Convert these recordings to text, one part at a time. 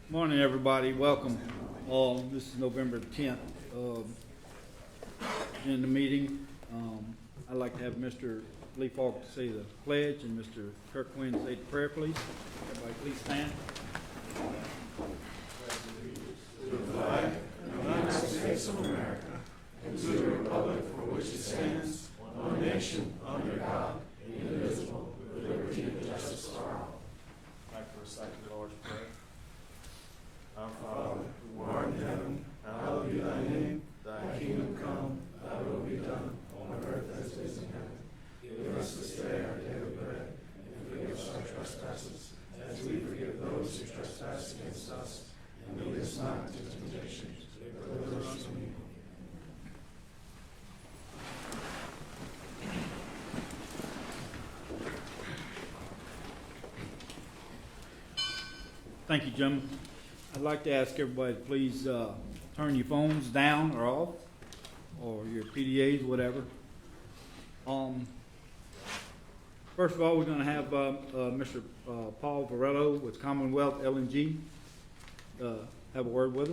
Morning, everybody. Welcome. This is November 10th. In the meeting, I'd like to have Mr. Lee Falk say the pledge and Mr. Kirk Quinn say the prayer, please. Everybody, please stand. Back for a second, the Lord's Prayer. Our Father, who art in heaven, hallowed be thy name. Thy kingdom come, thy will be done, on earth as it is in heaven. Give us this day our daily bread, and forgive us our trespasses, as we forgive those who trespass against us. And lead us not into temptation, but deliver us from evil. Thank you, Jim. I'd like to ask everybody to please turn your phones down or off, or your PDAs, whatever. First of all, we're going to have Mr. Paul Varello with Commonwealth LNG have a word with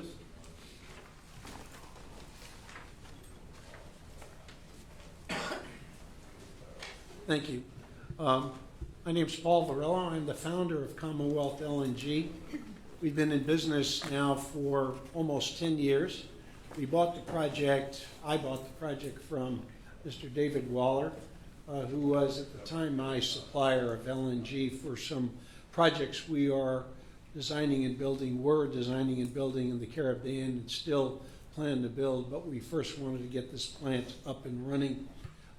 us. Thank you. My name's Paul Varello. I'm the founder of Commonwealth LNG. We've been in business now for almost 10 years. I bought the project from Mr. David Waller, who was at the time my supplier of LNG for some projects we are designing and building in the Caribbean and still plan to build, but we first wanted to get this plant up and running.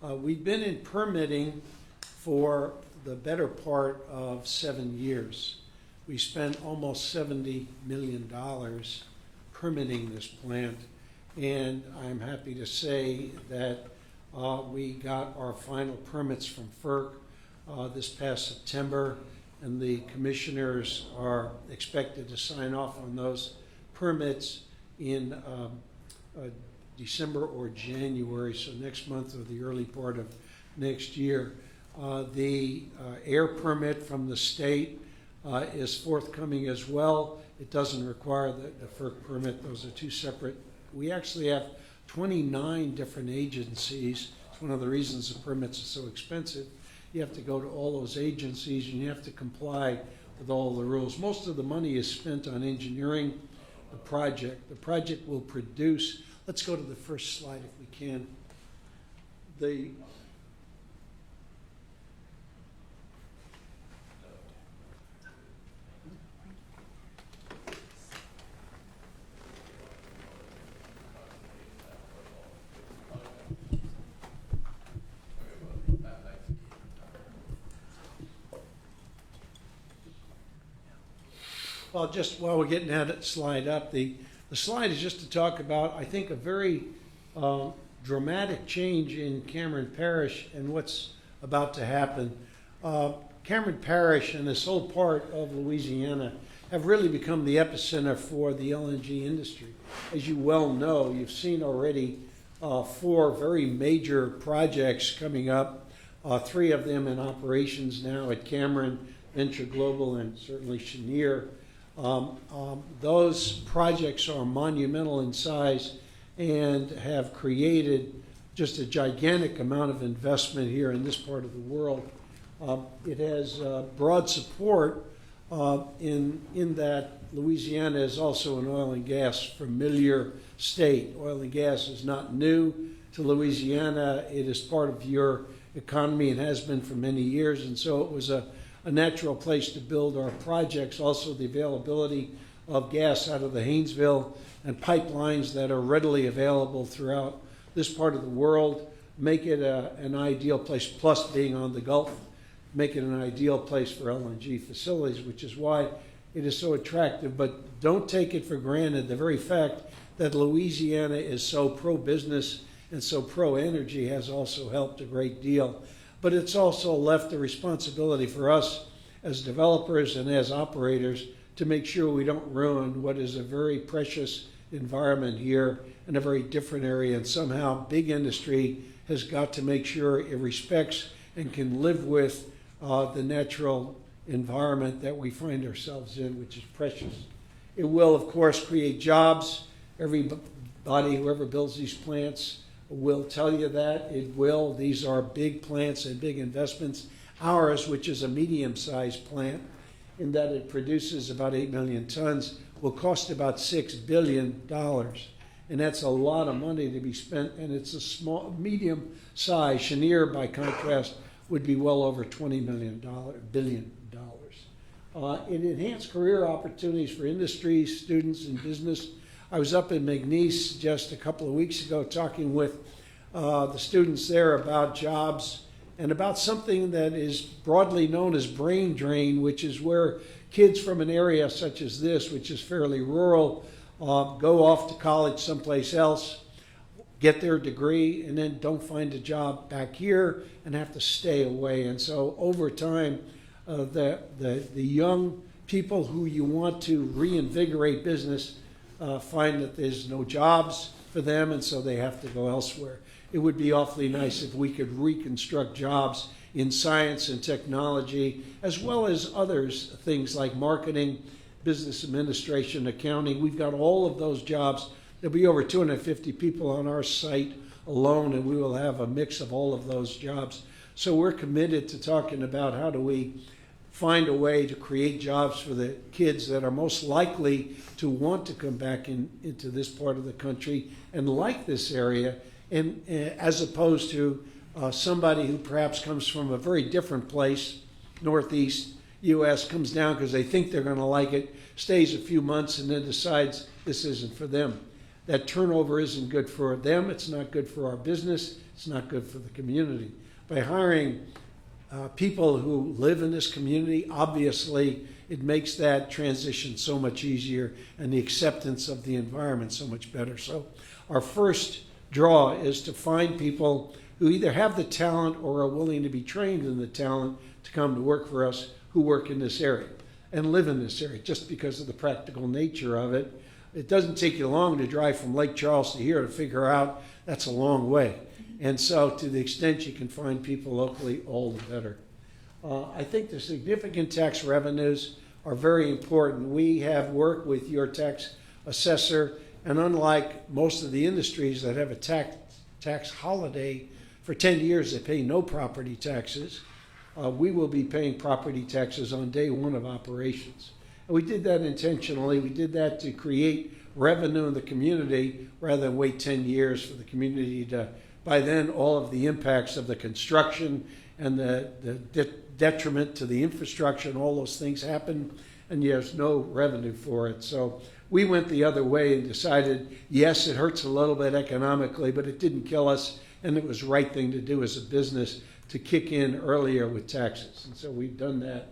We've been in permitting for the better part of 7 years. We spent almost $70 million permitting this plant, and I'm happy to say that we got our final permits from FERC this past September, and the commissioners are expected to sign off on those permits in December or January, so next month or the early part of next year. The air permit from the state is forthcoming as well. It doesn't require the FERC permit. Those are two separate. We actually have 29 different agencies. It's one of the reasons the permits are so expensive. You have to go to all those agencies and you have to comply with all the rules. Most of the money is spent on engineering the project. The project will produce, let's go to the first slide if we can. Well, just while we're getting that slide up, the slide is just to talk about, I think, a very dramatic change in Cameron Parish and what's about to happen. Cameron Parish and this whole part of Louisiana have really become the epicenter for the LNG industry. As you well know, you've seen already 4 very major projects coming up, 3 of them in operations now at Cameron, Venture Global, and certainly Cheniere. Those projects are monumental in size and have created just a gigantic amount of investment here in this part of the world. It has broad support in that Louisiana is also an oil and gas familiar state. Oil and gas is not new to Louisiana. It is part of your economy and has been for many years, and so it was a natural place to build our projects. Also, the availability of gas out of the Haynesville and pipelines that are readily available throughout this part of the world make it an ideal place, plus being on the Gulf, make it an ideal place for LNG facilities, which is why it is so attractive. But don't take it for granted. The very fact that Louisiana is so pro-business and so pro-energy has also helped a great deal. But it's also left the responsibility for us as developers and as operators to make sure we don't ruin what is a very precious environment here in a very different area. And somehow big industry has got to make sure it respects and can live with the natural environment that we find ourselves in, which is precious. It will, of course, create jobs. Everybody, whoever builds these plants, will tell you that. It will. These are big plants and big investments. Ours, which is a medium-sized plant, in that it produces about 8 million tons, will cost about $6 billion. And that's a lot of money to be spent, and it's a small, medium size. Cheniere, by contrast, would be well over $20 billion. It enhanced career opportunities for industry, students, and business. I was up in McNeese just a couple of weeks ago talking with the students there about jobs and about something that is broadly known as brain drain, which is where kids from an area such as this, which is fairly rural, go off to college someplace else, get their degree, and then don't find a job back here and have to stay away. And so over time, the young people who you want to reinvigorate business find that there's no jobs for them, and so they have to go elsewhere. It would be awfully nice if we could reconstruct jobs in science and technology, as well as others, things like marketing, business administration, accounting. We've got all of those jobs. There'll be over 250 people on our site alone, and we will have a mix of all of those jobs. So we're committed to talking about how do we find a way to create jobs for the kids that are most likely to want to come back into this part of the country and like this area, and as opposed to somebody who perhaps comes from a very different place, Northeast U.S., comes down because they think they're going to like it, stays a few months, and then decides this isn't for them. That turnover isn't good for them. It's not good for our business. It's not good for the community. By hiring people who live in this community, obviously it makes that transition so much easier and the acceptance of the environment so much better. So our first draw is to find people who either have the talent or are willing to be trained in the talent to come to work for us, who work in this area and live in this area, just because of the practical nature of it. It doesn't take you long to drive from Lake Charles to here to figure out that's a long way. And so to the extent you can find people locally, all the better. I think the significant tax revenues are very important. We have worked with your tax assessor, and unlike most of the industries that have a tax holiday for 10 years, they pay no property taxes. We will be paying property taxes on day one of operations. And we did that intentionally. We did that to create revenue in the community rather than wait 10 years for the community to, by then all of the impacts of the construction and the detriment to the infrastructure and all those things happen, and there's no revenue for it. So we went the other way and decided, yes, it hurts a little bit economically, but it didn't kill us, and it was the right thing to do as a business to kick in earlier with taxes. And so we've done that.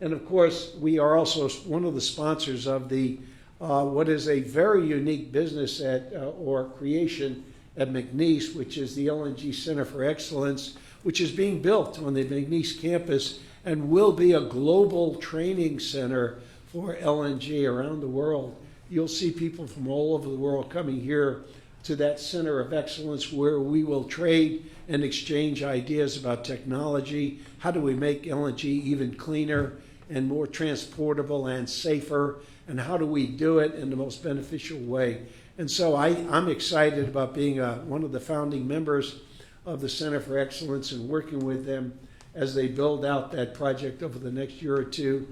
And of course, we are also one of the sponsors of the what is a very unique business or creation at McNeese, which is the LNG Center for Excellence, which is being built on the McNeese campus and will be a global training center for LNG around the world. You'll see people from all over the world coming here to that center of excellence where we will trade and exchange ideas about technology. How do we make LNG even cleaner and more transportable and safer? And how do we do it in the most beneficial way? And so I'm excited about being one of the founding members of the Center for Excellence and working with them as they build out that project over the next year or two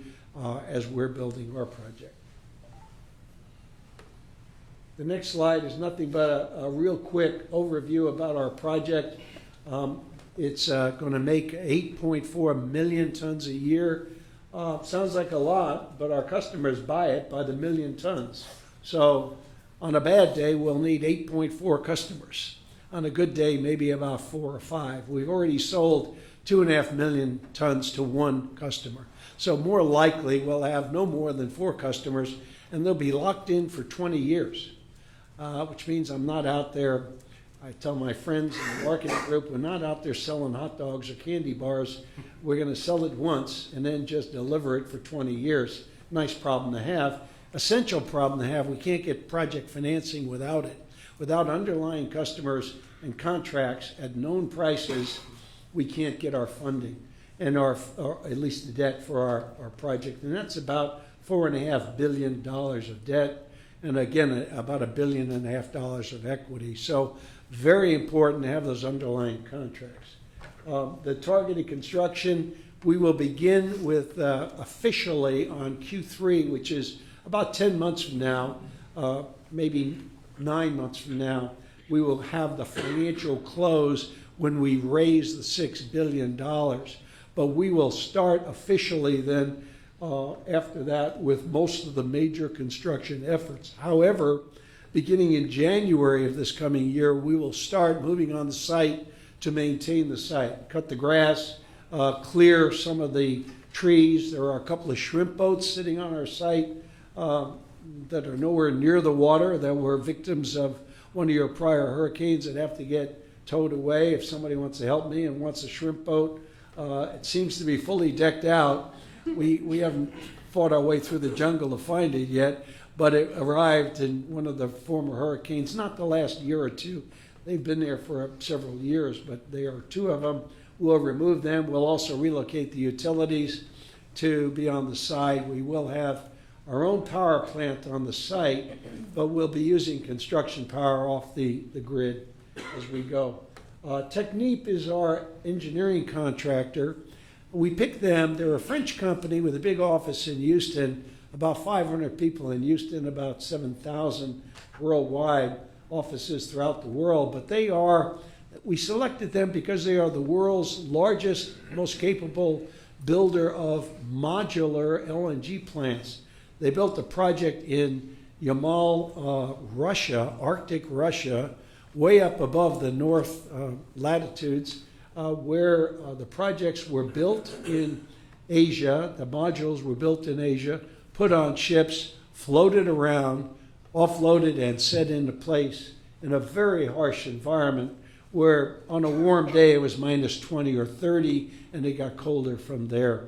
as we're building our project. The next slide is nothing but a real quick overview about our project. It's going to make 8.4 million tons a year. Sounds like a lot, but our customers buy it by the million tons. So on a bad day, we'll need 8.4 customers. On a good day, maybe about 4 or 5. We've already sold 2.5 million tons to one customer. So more likely, we'll have no more than 4 customers, and they'll be locked in for 20 years, which means I'm not out there. I tell my friends in the marketing group, we're not out there selling hot dogs or candy bars. We're going to sell it once and then just deliver it for 20 years. Nice problem to have. Essential problem to have. We can't get project financing without it. Without underlying customers and contracts at known prices, we can't get our funding and or at least the debt for our project. And that's about $4.5 billion of debt, and again, about $1.5 billion of equity. So very important to have those underlying contracts. The targeted construction, we will begin with officially on Q3, which is about 10 months from now, maybe 9 months from now. We will have the financial close when we raise the $6 billion. But we will start officially then after that with most of the major construction efforts. However, beginning in January of this coming year, we will start moving on the site to maintain the site, cut the grass, clear some of the trees. There are a couple of shrimp boats sitting on our site that are nowhere near the water, that were victims of one of your prior hurricanes that have to get towed away. If somebody wants to help me and wants a shrimp boat, it seems to be fully decked out. We haven't fought our way through the jungle to find it yet, but it arrived in one of the former hurricanes, not the last year or two. They've been there for several years, but there are two of them. We'll remove them. We'll also relocate the utilities to be on the side. We will have our own power plant on the site, but we'll be using construction power off the grid as we go. Technip is our engineering contractor. We picked them. They're a French company with a big office in Houston, about 500 people in Houston, about 7,000 worldwide, offices throughout the world. But we selected them because they are the world's largest, most capable builder of modular LNG plants. They built a project in Yamal, Russia, Arctic Russia, way up above the north latitudes, where the projects were built in Asia. The modules were built in Asia, put on ships, floated around, offloaded, and set into place in a very harsh environment where on a warm day it was minus 20 or 30, and it got colder from there.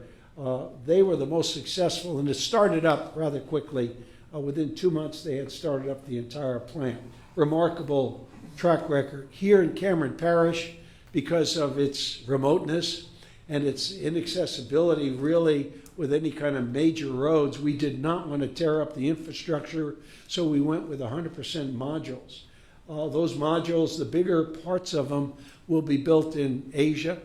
They were the most successful, and it started up rather quickly. Within 2 months, they had started up the entire plant. Remarkable track record. Here in Cameron Parish, because of its remoteness and its inaccessibility really with any kind of major roads, we did not want to tear up the infrastructure, so we went with 100% modules. Those modules, the bigger parts of them, will be built in Asia.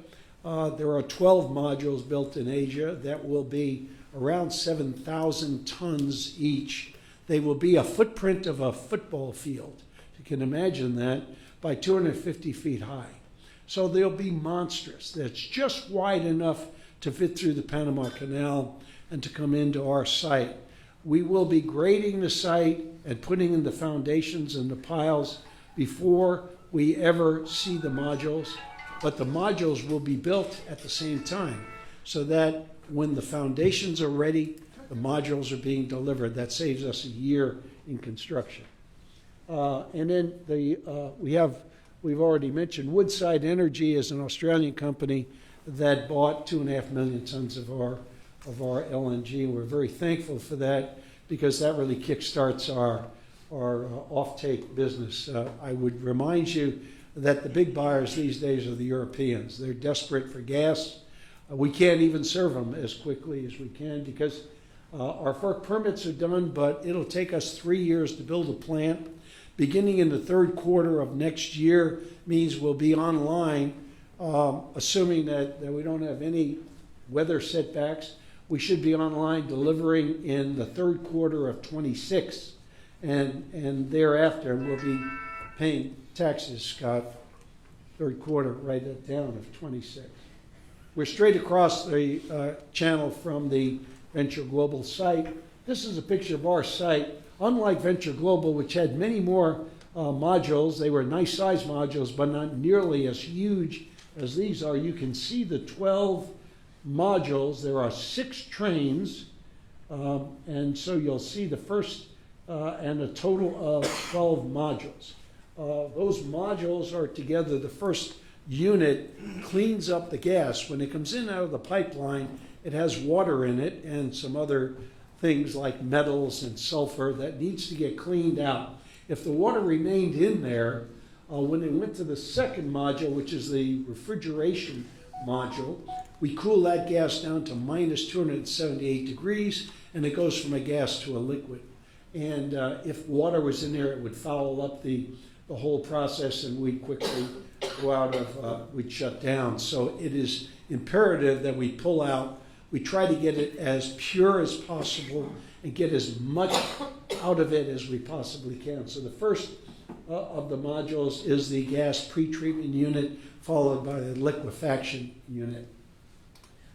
There are 12 modules built in Asia that will be around 7,000 tons each. They will be a footprint of a football field. You can imagine that, by 250 feet high. So they'll be monstrous. That's just wide enough to fit through the Panama Canal and to come into our site. We will be grading the site and putting in the foundations and the piles before we ever see the modules, but the modules will be built at the same time so that when the foundations are ready, the modules are being delivered. That saves us a year in construction. And then we've already mentioned Woodside Energy is an Australian company that bought 2.5 million tons of our LNG. We're very thankful for that because that really kickstarts our offtake business. I would remind you that the big buyers these days are the Europeans. They're desperate for gas. We can't even serve them as quickly as we can because our FERC permits are done, but it'll take us 3 years to build a plant. Beginning in the third quarter of next year means we'll be online, assuming that we don't have any weather setbacks. We should be online delivering in the third quarter of 26, and thereafter we'll be paying taxes, Scott. Third quarter, write that down, of 26. We're straight across the channel from the Venture Global site. This is a picture of our site. Unlike Venture Global, which had many more modules, they were nice size modules, but not nearly as huge as these are. You can see the 12 modules. There are 6 trains, and so you'll see the first and a total of 12 modules. Those modules are together. The first unit cleans up the gas. When it comes in out of the pipeline, it has water in it and some other things like metals and sulfur that needs to get cleaned out. If the water remained in there, when it went to the second module, which is the refrigeration module, We cool that gas down to minus 278 degrees, and it goes from a gas to a liquid. And if water was in there, it would foul up the whole process, and we'd quickly go out of, we'd shut down. So it is imperative that we pull out. We try to get it as pure as possible and get as much out of it as we possibly can. So the first of the modules is the gas pretreatment unit, followed by the liquefaction unit.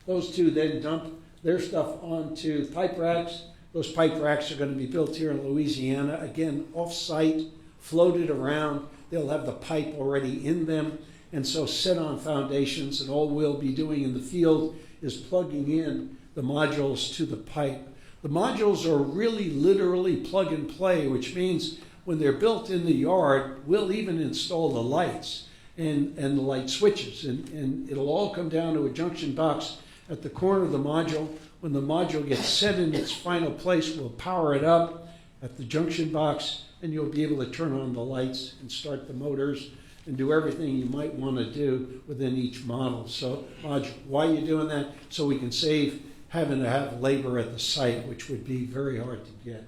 Those two then dump their stuff onto pipe racks. Those pipe racks are going to be built here in Louisiana, again, off-site, floated around. They'll have the pipe already in them, and so set on foundations, and all we'll be doing in the field is plugging in the modules to the pipe. The modules are really literally plug and play, which means when they're built in the yard, we'll even install the lights and the light switches, and it'll all come down to a junction box at the corner of the module. When the module gets set in its final place, we'll power it up at the junction box, and you'll be able to turn on the lights and start the motors and do everything you might want to do within each model. So module, why are you doing that? So we can save having to have labor at the site, which would be very hard to get.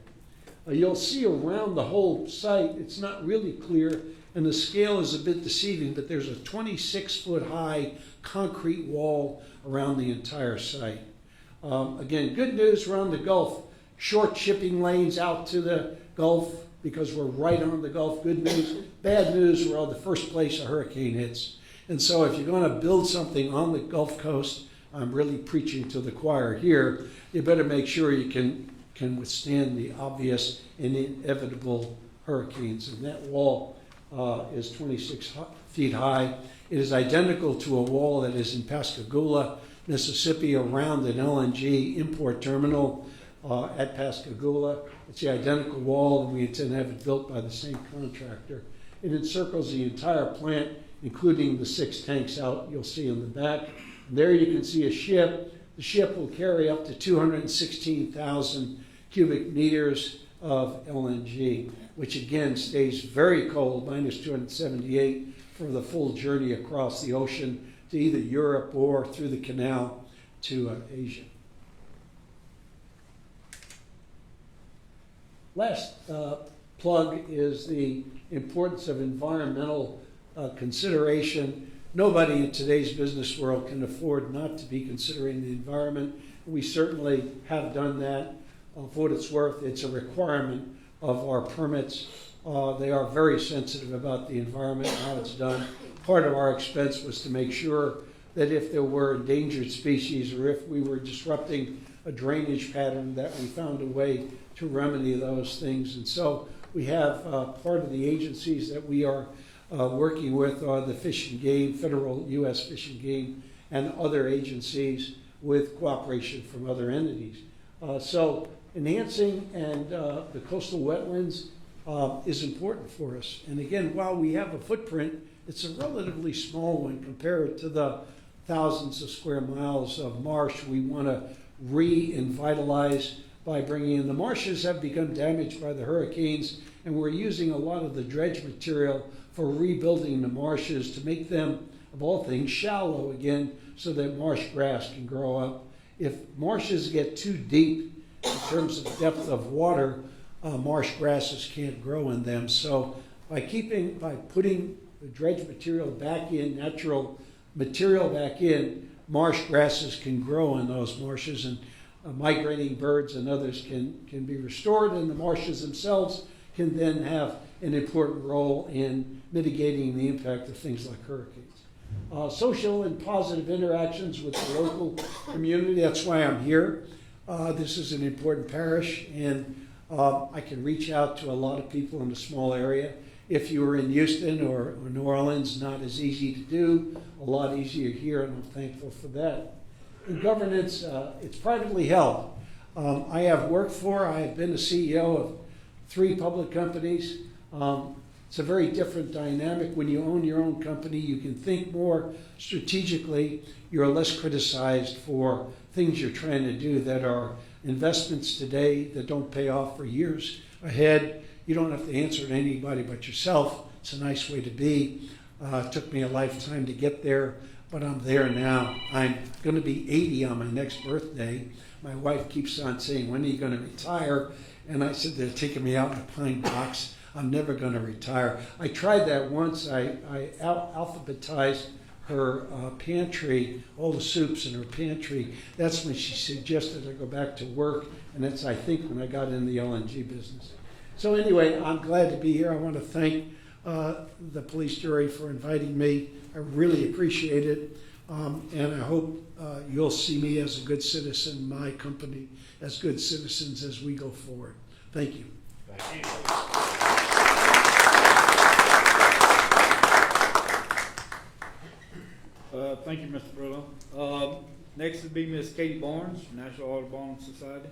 You'll see around the whole site, it's not really clear, and the scale is a bit deceiving, but there's a 26-foot high concrete wall around the entire site. Again, good news, we're on the Gulf. Short shipping lanes out to the Gulf because we're right on the Gulf. Good news. Bad news, we're on the first place a hurricane hits. And so if you're going to build something on the Gulf Coast, I'm really preaching to the choir here, you better make sure you can withstand the obvious and inevitable hurricanes. And that wall is 26 feet high. It is identical to a wall that is in Pascagoula, Mississippi, around an LNG import terminal at Pascagoula. It's the identical wall, and we intend to have it built by the same contractor. It encircles the entire plant, including the 6 tanks out you'll see in the back. And there you can see a ship. The ship will carry up to 216,000 cubic meters of LNG, which again stays very cold, minus 278, for the full journey across the ocean to either Europe or through the canal to Asia. Last plug is the importance of environmental consideration. Nobody in today's business world can afford not to be considering the environment. We certainly have done that. For what it's worth, it's a requirement of our permits. They are very sensitive about the environment and how it's done. Part of our expense was to make sure that if there were endangered species or if we were disrupting a drainage pattern, that we found a way to remedy those things. And so we have part of the agencies that we are working with are the Fish and Game, federal U.S. Fish and Game, and other agencies with cooperation from other entities. So enhancing and the coastal wetlands is important for us. And again, while we have a footprint, it's a relatively small one compared to the thousands of square miles of marsh we want to re-vitalize by bringing in. The marshes have become damaged by the hurricanes, and we're using a lot of the dredge material for rebuilding the marshes to make them, of all things, shallow again so that marsh grass can grow up. If marshes get too deep in terms of depth of water, marsh grasses can't grow in them. So by putting the dredge material back in, natural material back in, marsh grasses can grow in those marshes, and migrating birds and others can be restored, and the marshes themselves can then have an important role in mitigating the impact of things like hurricanes. Social and positive interactions with the local community, that's why I'm here. This is an important parish, and I can reach out to a lot of people in a small area. If you were in Houston or New Orleans, not as easy to do, a lot easier here, and I'm thankful for that. In governance, it's privately held. I have been a CEO of 3 public companies. It's a very different dynamic. When you own your own company, you can think more strategically. You're less criticized for things you're trying to do that are investments today that don't pay off for years ahead. You don't have to answer to anybody but yourself. It's a nice way to be. It took me a lifetime to get there, but I'm there now. I'm going to be 80 on my next birthday. My wife keeps on saying, when are you going to retire? And I said, they're taking me out in a pine box. I'm never going to retire. I tried that once. I alphabetized her pantry, all the soups in her pantry. That's when she suggested I go back to work, and that's, I think, when I got in the LNG business. So anyway, I'm glad to be here. I want to thank the police jury for inviting me. I really appreciate it, and I hope you'll see me as a good citizen, my company as good citizens as we go forward. Thank you. Thank you. Thank you, Mr. Brillo. Next would be Ms. Katie Barnes, National Audubon Society.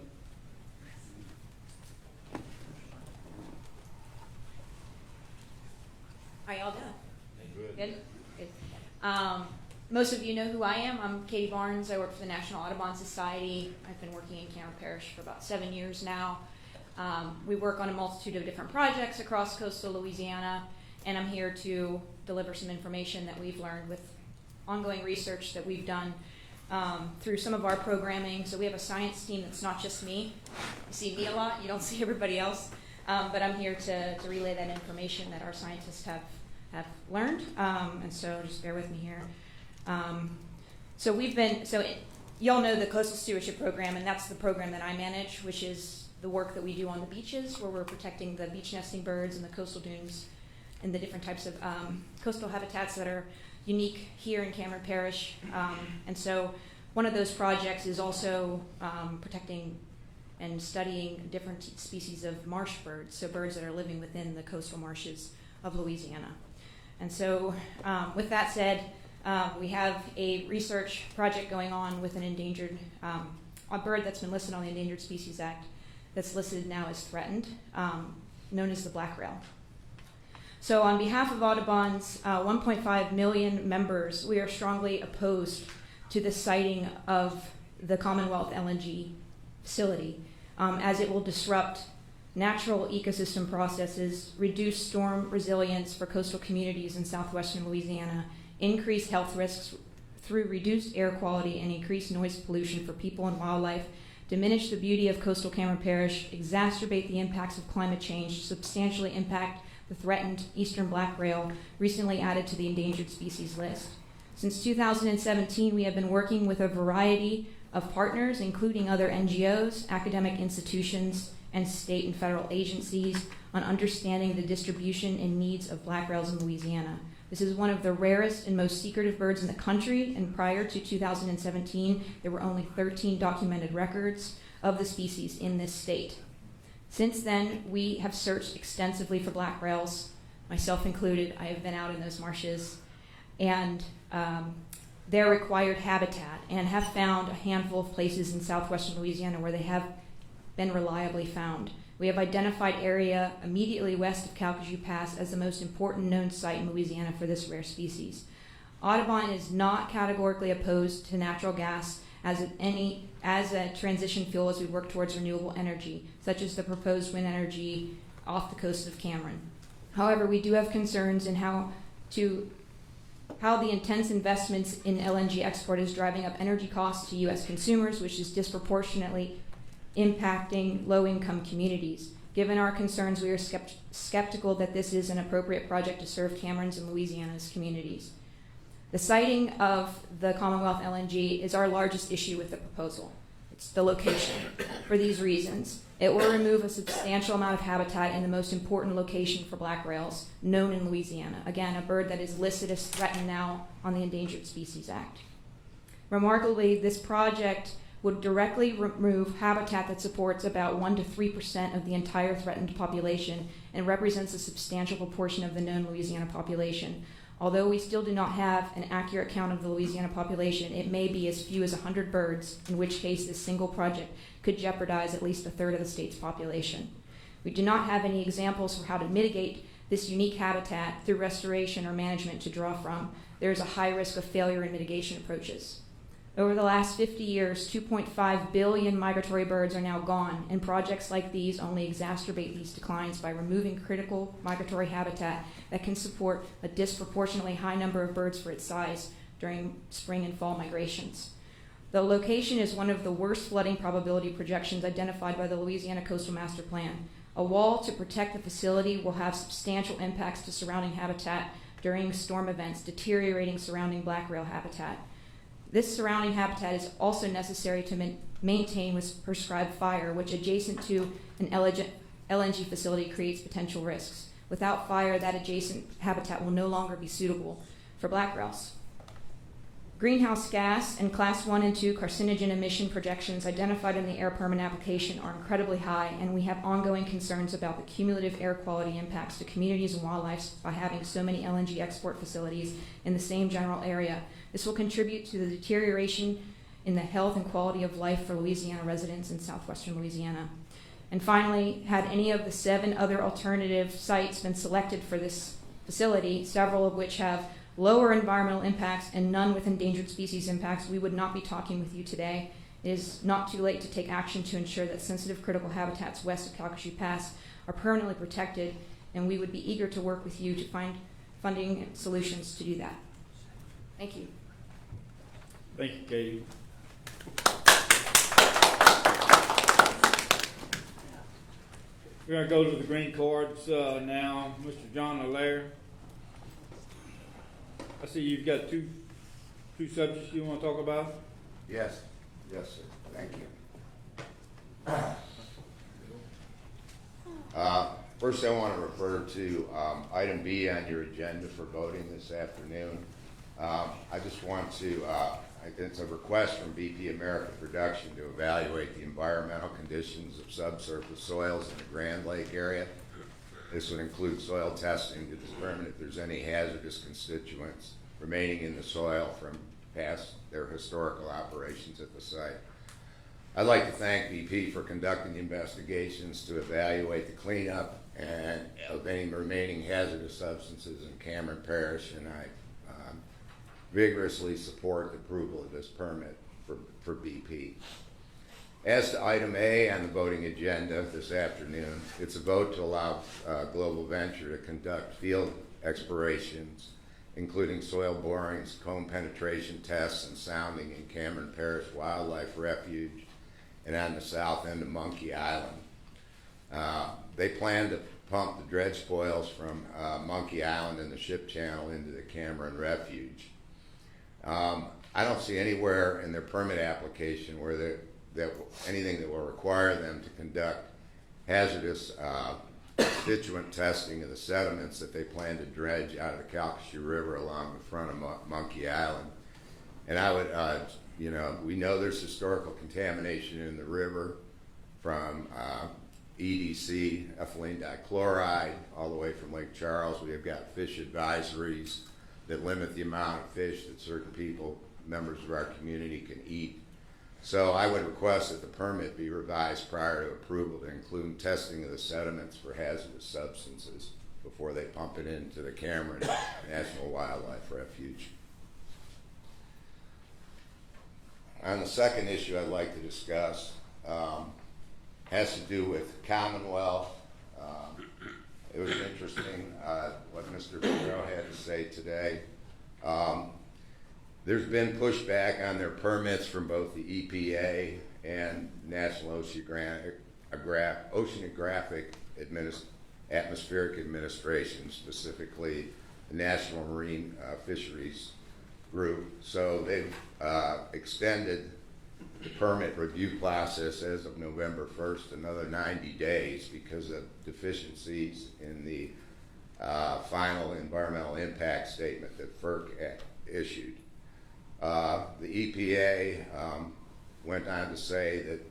How y'all doing? Good. Good. Most of you know who I am. I'm Katie Barnes. I work for the National Audubon Society. I've been working in Cameron Parish for about 7 years now. We work on a multitude of different projects across coastal Louisiana, and I'm here to deliver some information that we've learned with ongoing research that we've done through some of our programming. So we have a science team that's not just me. You see me a lot. You don't see everybody else. But I'm here to relay that information that our scientists have learned. And so just bear with me here. Y'all know the Coastal Stewardship Program, and that's the program that I manage, which is the work that we do on the beaches, where we're protecting the beach nesting birds and the coastal dunes and the different types of coastal habitats that are unique here in Cameron Parish. And so one of those projects is also protecting and studying different species of marsh birds, so birds that are living within the coastal marshes of Louisiana. And so with that said, we have a research project going on with an endangered, a bird that's been listed on the Endangered Species Act that's listed now as threatened, known as the black rail. So on behalf of Audubon's 1.5 million members, we are strongly opposed to the siting of the Commonwealth LNG facility, as it will disrupt natural ecosystem processes, reduce storm resilience for coastal communities in southwestern Louisiana, increase health risks through reduced air quality and increased noise pollution for people and wildlife, diminish the beauty of coastal Cameron Parish, exacerbate the impacts of climate change, substantially impact the threatened eastern black rail, recently added to the endangered species list. Since 2017, we have been working with a variety of partners, including other NGOs, academic institutions, and state and federal agencies, on understanding the distribution and needs of black rails in Louisiana. This is one of the rarest and most secretive birds in the country, and prior to 2017, there were only 13 documented records of the species in this state. Since then, we have searched extensively for black rails, myself included. I have been out in those marshes, and their required habitat, and have found a handful of places in southwestern Louisiana where they have been reliably found. We have identified area immediately west of Calcasieu Pass as the most important known site in Louisiana for this rare species. Audubon is not categorically opposed to natural gas as a transition fuel as we work towards renewable energy, such as the proposed wind energy off the coast of Cameron. However, we do have concerns in how the intense investments in LNG export is driving up energy costs to U.S. consumers, which is disproportionately impacting low-income communities. Given our concerns, we are skeptical that this is an appropriate project to serve Cameron's and Louisiana's communities. The siting of the Commonwealth LNG is our largest issue with the proposal. It's the location. For these reasons, it will remove a substantial amount of habitat in the most important location for black rails known in Louisiana. Again, a bird that is listed as threatened now on the Endangered Species Act. Remarkably, this project would directly remove habitat that supports about 1 to 3% of the entire threatened population and represents a substantial proportion of the known Louisiana population. Although we still do not have an accurate count of the Louisiana population, it may be as few as 100 birds, in which case this single project could jeopardize at least a third of the state's population. We do not have any examples for how to mitigate this unique habitat through restoration or management to draw from. There is a high risk of failure in mitigation approaches. Over the last 50 years, 2.5 billion migratory birds are now gone, and projects like these only exacerbate these declines by removing critical migratory habitat that can support a disproportionately high number of birds for its size, during spring and fall migrations. The location is one of the worst flooding probability projections identified by the Louisiana Coastal Master Plan. A wall to protect the facility will have substantial impacts to surrounding habitat during storm events, deteriorating surrounding black rail habitat. This surrounding habitat is also necessary to maintain with prescribed fire, which adjacent to an LNG facility creates potential risks. Without fire, that adjacent habitat will no longer be suitable for black rails. Greenhouse gas and class 1 and 2 carcinogen emission projections identified in the air permit application are incredibly high, and we have ongoing concerns about the cumulative air quality impacts to communities and wildlife by having so many LNG export facilities in the same general area. This will contribute to the deterioration in the health and quality of life for Louisiana residents in southwestern Louisiana. And finally, had any of the 7 other alternative sites been selected for this facility, several of which have lower environmental impacts and none with endangered species impacts, we would not be talking with you today. It is not too late to take action to ensure that sensitive critical habitats west of Calcasieu Pass are permanently protected, and we would be eager to work with you to find funding solutions to do that. Thank you. Thank you, Katie. We're going to go to the green cards now. Mr. John Allaire. I see you've got two subjects you want to talk about. Yes, yes, sir. Thank you. First, I want to refer to item B on your agenda for voting this afternoon. I just want to, it's a request from BP America Production to evaluate the environmental conditions of subsurface soils in the Grand Lake area. This would include soil testing to determine if there's any hazardous constituents remaining in the soil from past their historical operations at the site. I'd like to thank BP for conducting the investigations to evaluate the cleanup and of any remaining hazardous substances in Cameron Parish, and I vigorously support the approval of this permit for BP. As to item A on the voting agenda this afternoon, it's a vote to allow Global Venture to conduct field explorations, including soil borings, comb penetration tests, and sounding in Cameron Parish Wildlife Refuge and on the south end of Monkey Island. They plan to pump the dredge spoils from Monkey Island and the ship channel into the Cameron Refuge. I don't see anywhere in their permit application where anything that will require them to conduct hazardous constituent testing of the sediments that they plan to dredge out of the Calcasieu River along the front of Monkey Island. And I would, we know there's historical contamination in the river from EDC, ethylene dichloride, all the way from Lake Charles. We have got fish advisories that limit the amount of fish that certain people, members of our community, can eat. So I would request that the permit be revised prior to approval to include testing of the sediments for hazardous substances before they pump it into the Cameron National Wildlife Refuge. On the second issue I'd like to discuss has to do with Commonwealth. It was interesting what Mr. Monroe had to say today. There's been pushback on their permits from both the EPA and National Oceanographic Atmospheric Administration, specifically the National Marine Fisheries Group. So they've extended the permit review process as of November 1st, another 90 days because of deficiencies in the final environmental impact statement that FERC issued. The EPA went on to say that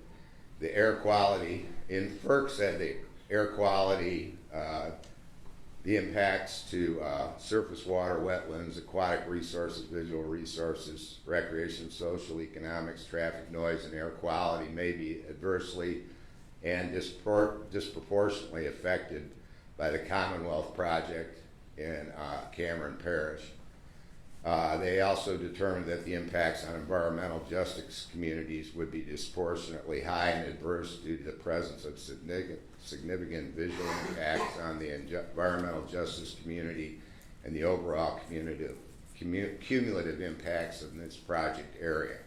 the air quality, FERC said the air quality, the impacts to surface water, wetlands, aquatic resources, visual resources, recreation, social, economics, traffic noise, and air quality may be adversely and disproportionately affected by the Commonwealth project in Cameron Parish. They also determined that the impacts on environmental justice communities would be disproportionately high and adverse due to the presence of significant visual impacts on the environmental justice community and the overall cumulative impacts of this project area.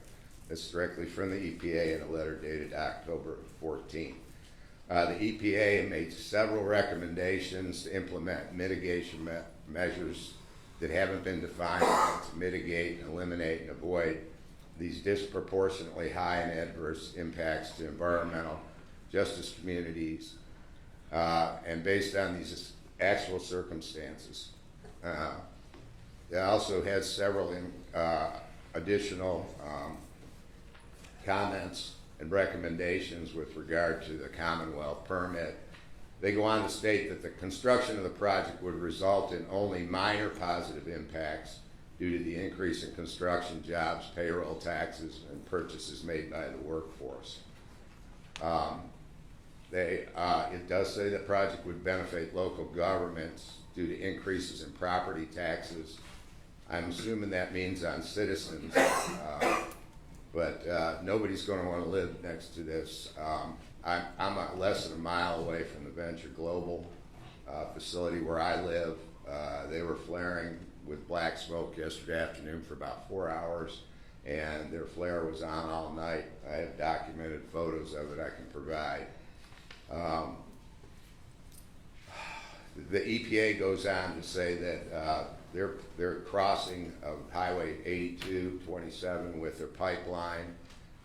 That's directly from the EPA in a letter dated October 14th. The EPA made several recommendations to implement mitigation measures that haven't been defined to mitigate, eliminate, and avoid these disproportionately high and adverse impacts to environmental justice communities, and based on these actual circumstances. It also has several additional comments and recommendations with regard to the Commonwealth permit. They go on to state that the construction of the project would result in only minor positive impacts due to the increase in construction jobs, payroll taxes, and purchases made by the workforce. It does say the project would benefit local governments due to increases in property taxes. I'm assuming that means on citizens, but nobody's going to want to live next to this. I'm less than a mile away from the Venture Global facility where I live. They were flaring with black smoke yesterday afternoon for about 4 hours, and their flare was on all night. I have documented photos of it I can provide. The EPA goes on to say that their crossing of Highway 82-27 with their pipeline,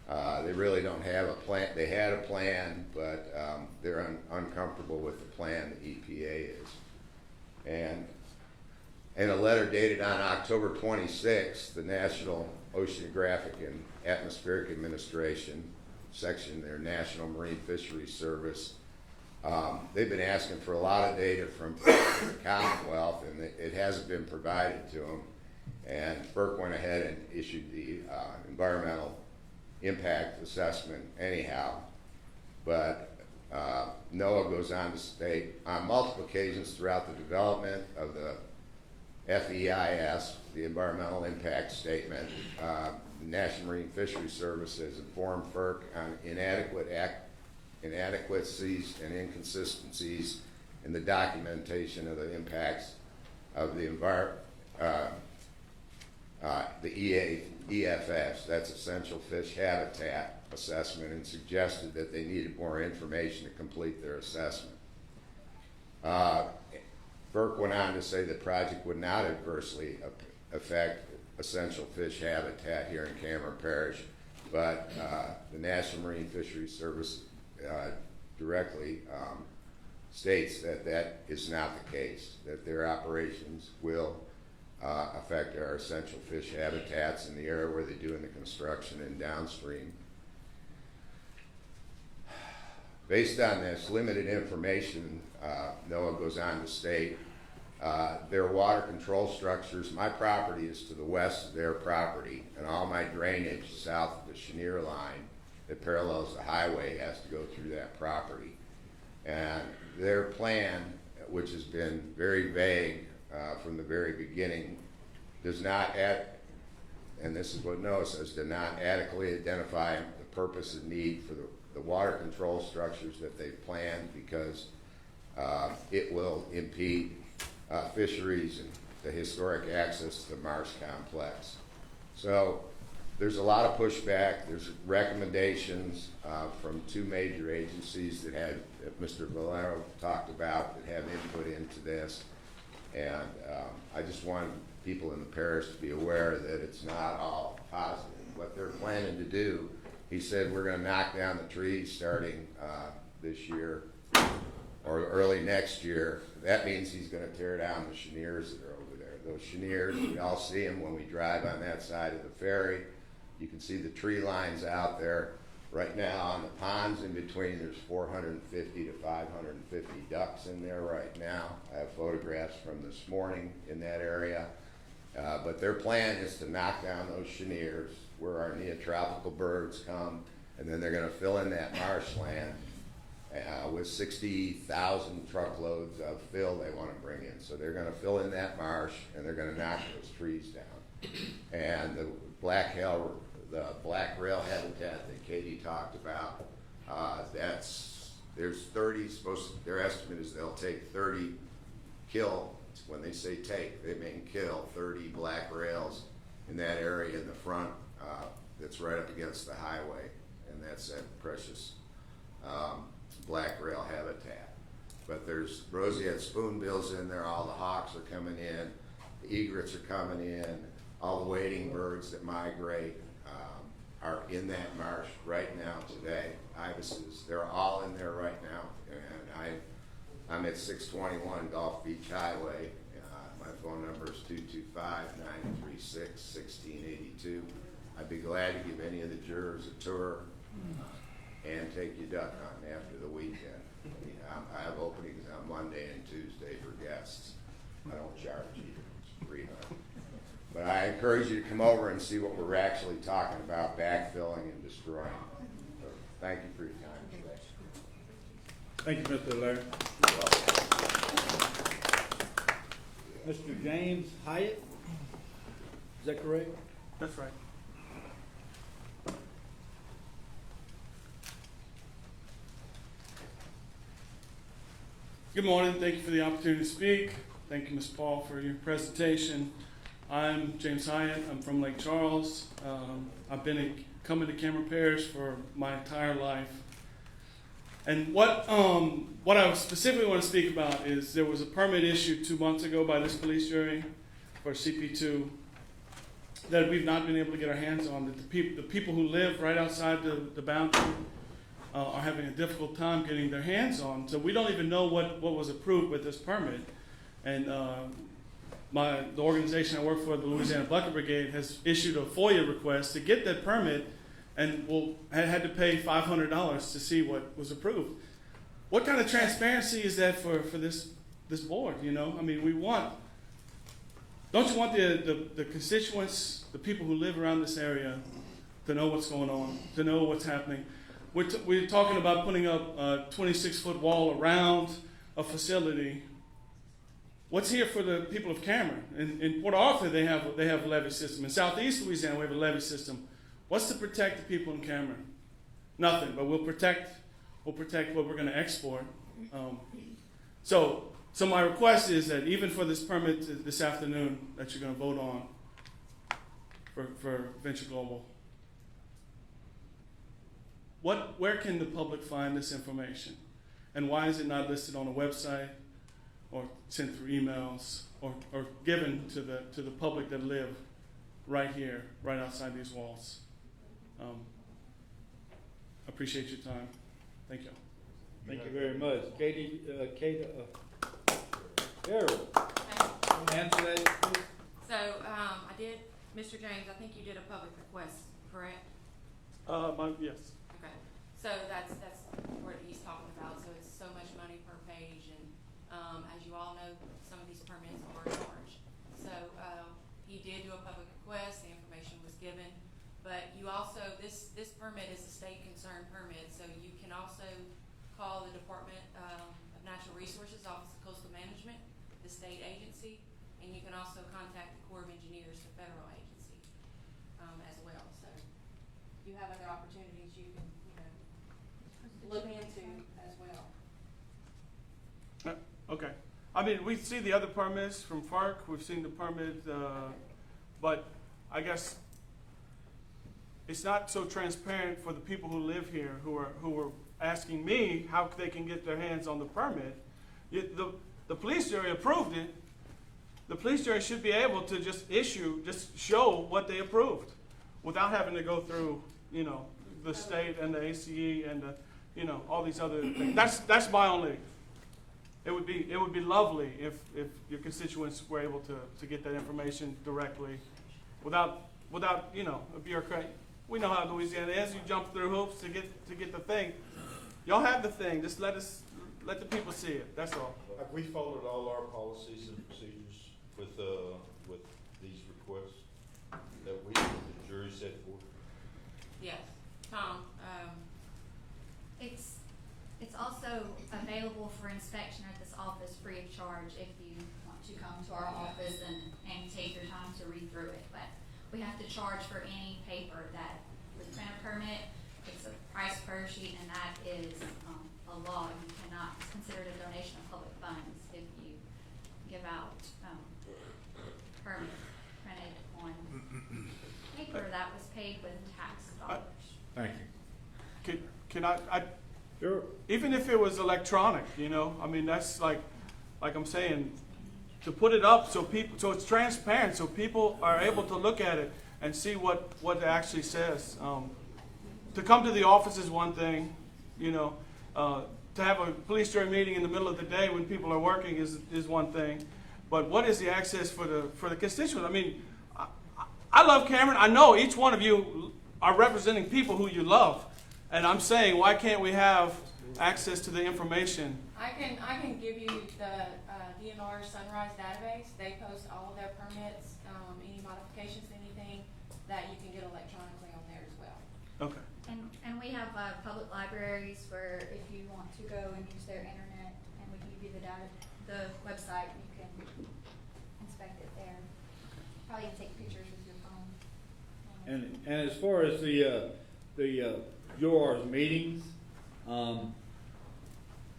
they really don't have a plan. They had a plan, but they're uncomfortable with the plan the EPA is. And in a letter dated on October 26th, the National Oceanographic and Atmospheric Administration, section their National Marine Fisheries Service, they've been asking for a lot of data from the Commonwealth, and it hasn't been provided to them. And FERC went ahead and issued the environmental impact assessment anyhow. But NOAA goes on to state, on multiple occasions throughout the development of the FEIS, the Environmental Impact Statement, the National Marine Fisheries Service has informed FERC on inadequacies and inconsistencies in the documentation of the impacts of the EFS, that's Essential Fish Habitat Assessment, and suggested that they needed more information to complete their assessment. FERC went on to say the project would not adversely affect essential fish habitat here in Cameron Parish, but the National Marine Fisheries Service directly states that that is not the case, that their operations will affect our essential fish habitats in the area where they're doing the construction and downstream. Based on this limited information, NOAA goes on to state their water control structures, my property is to the west of their property, and all my drainage south of the Chenier line that parallels the highway has to go through that property. And their plan, which has been very vague from the very beginning, does not and this is what NOAA says, does not adequately identify the purpose and need for the water control structures that they've planned, because it will impede fisheries and the historic access to the marsh complex. So there's a lot of pushback. There's recommendations from two major agencies that Mr. Valero talked about, that have input into this. And I just want people in the parish to be aware that it's not all positive. What they're planning to do, he said, we're going to knock down the trees starting this year or early next year. That means he's going to tear down the cheniers that are over there. Those cheniers, we all see them when we drive on that side of the ferry. You can see the tree lines out there. Right now on the ponds in between, there's 450 to 550 ducks in there right now. I have photographs from this morning in that area. But their plan is to knock down those cheniers where our neotropical birds come, and then they're going to fill in that marshland with 60,000 truckloads of fill they want to bring in. So they're going to fill in that marsh, and they're going to knock those trees down. And the black rail habitat that Katie talked about, their estimate is they'll take 30 kill when they say take, they mean kill 30 black rails in that area in the front that's right up against the highway, and that's that precious black rail habitat. But there's roseate spoonbills in there, all the hawks are coming in, the egrets are coming in, all the wading birds that migrate are in that marsh right now today. Ibises, they're all in there right now, and I'm at 621 Gulf Beach Highway. My phone number is 225-936-1682. I'd be glad to give any of the jurors a tour and take you duck hunting after the weekend. I have openings on Monday and Tuesday for guests. I don't charge you, it's free hunt. But I encourage you to come over and see what we're actually talking about, backfilling and destroying. So thank you for your time today. Thank you, Mr. Larry. You're welcome. Mr. James Hyatt, is that correct? That's right. Good morning. Thank you for the opportunity to speak. Thank you, Ms. Paul, for your presentation. I'm James Hyatt. I'm from Lake Charles. I've been coming to Cameron Parish for my entire life. And what I specifically want to speak about is there was a permit issued 2 months ago by this police jury for CP2 that we've not been able to get our hands on. That the people who live right outside the boundary are having a difficult time getting their hands on. So we don't even know what was approved with this permit. And the organization I work for, the Louisiana Bucket Brigade, has issued a FOIA request to get that permit, and had to pay $500 to see what was approved. What kind of transparency is that for this board? You know, I mean, don't you want the constituents, the people who live around this area, to know what's going on, to know what's happening? We're talking about putting up a 26-foot wall around a facility. What's here for the people of Cameron? In Port Arthur, they have a levee system. In Southeast Louisiana, we have a levee system. What's to protect the people in Cameron? Nothing, but we'll protect what we're going to export. So my request is that even for this permit this afternoon that you're going to vote on for Venture Global, where can the public find this information? And why is it not listed on a website or sent through emails or given to the public that live right here, right outside these walls? Appreciate your time. Thank you. Thank you very much. Katie, Harold, answer that, please? So, I did, Mr. James, I think you did a public request, correct? Yes. Okay, so that's what he's talking about, so it's so much money per page, and, as you all know, some of these permits are large. So, he did do a public request, the information was given, but you also, this permit is a state concern permit, so you can also call the Department of Natural Resources, Office of Coastal Management, the state agency, and you can also contact the Corps of Engineers, the federal agency, as well. So you have other opportunities you can, look into as well. Okay. I mean, we see the other permits from FARC. We've seen the permit, but I guess it's not so transparent for the people who live here who are asking me how they can get their hands on the permit. The police jury approved it. The police jury should be able to just show what they approved without having to go through, the state and the ACE and all these other things. That's my only. It would be lovely if your constituents were able to get that information directly without a bureaucrat. We know how Louisiana is. You jump through hoops to get the thing. Y'all have the thing. Just let the people see it. That's all. Have we followed all our policies and procedures with these requests that the jury set forth? Yes, Tom, It's also available for inspection at this office free of charge if you want to come to our office and take your time to read through it. But we have to charge for any paper that with printer permit. It's a price per sheet, and that is a law. You cannot consider it a donation of public funds if you give out, permits printed on paper that was paid with tax dollars. Thank you. Can I Sure. even if it was electronic, you know, I mean, that's like I'm saying, to put it up so it's transparent, so people are able to look at it and see what it actually says. To come to the office is one thing, you know, to have a police jury meeting in the middle of the day when people are working is one thing, but what is the access for the constituents? I mean, I love Cameron. I know each one of you are representing people who you love, and I'm saying, why can't we have access to the information? I can give you the DNR Sunrise database. They post all of their permits, any modifications, anything that you can get electronically on there as well. Okay. And we have, public libraries where if you want to go and use their internet, and we can give you the website, you can inspect it there. Probably even take pictures with your phone. And as far as the yours meetings,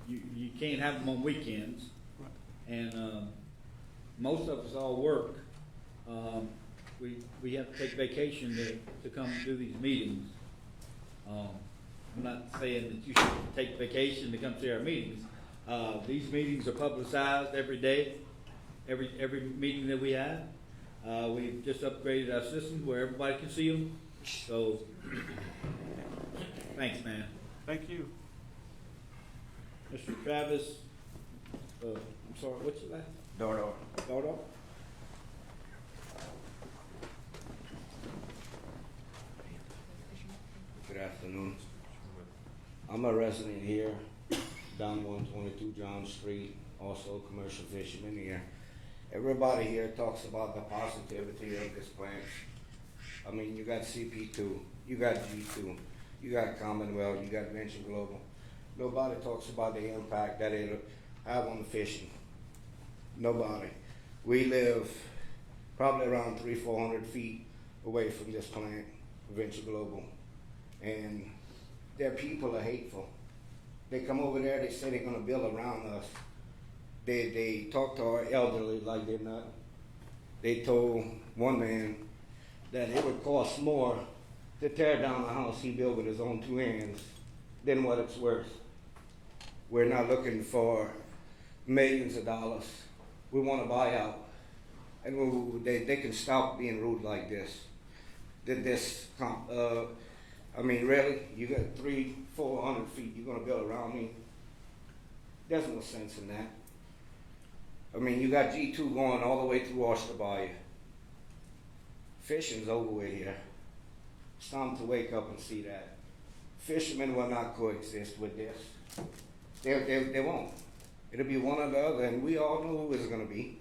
you can't have them on weekends, and most of us all work. We have to take vacation to come do these meetings. I'm not saying that you should take vacation to come to our meetings. These meetings are publicized every day, every meeting that we have. We've just upgraded our system where everybody can see them. So, thanks, man. Thank you. Mr. Travis, I'm sorry, what's your last? Dordo. Dardo? Good afternoon. I'm a resident here, down 122 John Street, also a commercial fisherman here. Everybody here talks about the positivity of this plant. I mean, you got CP2, you got G2, you got Commonwealth, you got Venture Global. Nobody talks about the impact that it'll have on the fishing. Nobody. We live probably around 300-400 feet away from this plant, Venture Global. And their people are hateful. They come over there, they say they're gonna build around us. They talk to our elderly like they're not. They told one man that it would cost more to tear down the house he built with his own 2 hands than what it's worth. We're not looking for millions of dollars. We want to buy out. And they can stop being rude like this. I mean, really? You got 300-400 feet you're going to build around me? There's no sense in that. I mean, you got G2 going all the way through Oyster Bayou. Fishing's over with here. It's time to wake up and see that. Fishermen will not coexist with this. They won't. It'll be one or the other, and we all know who it's going to be.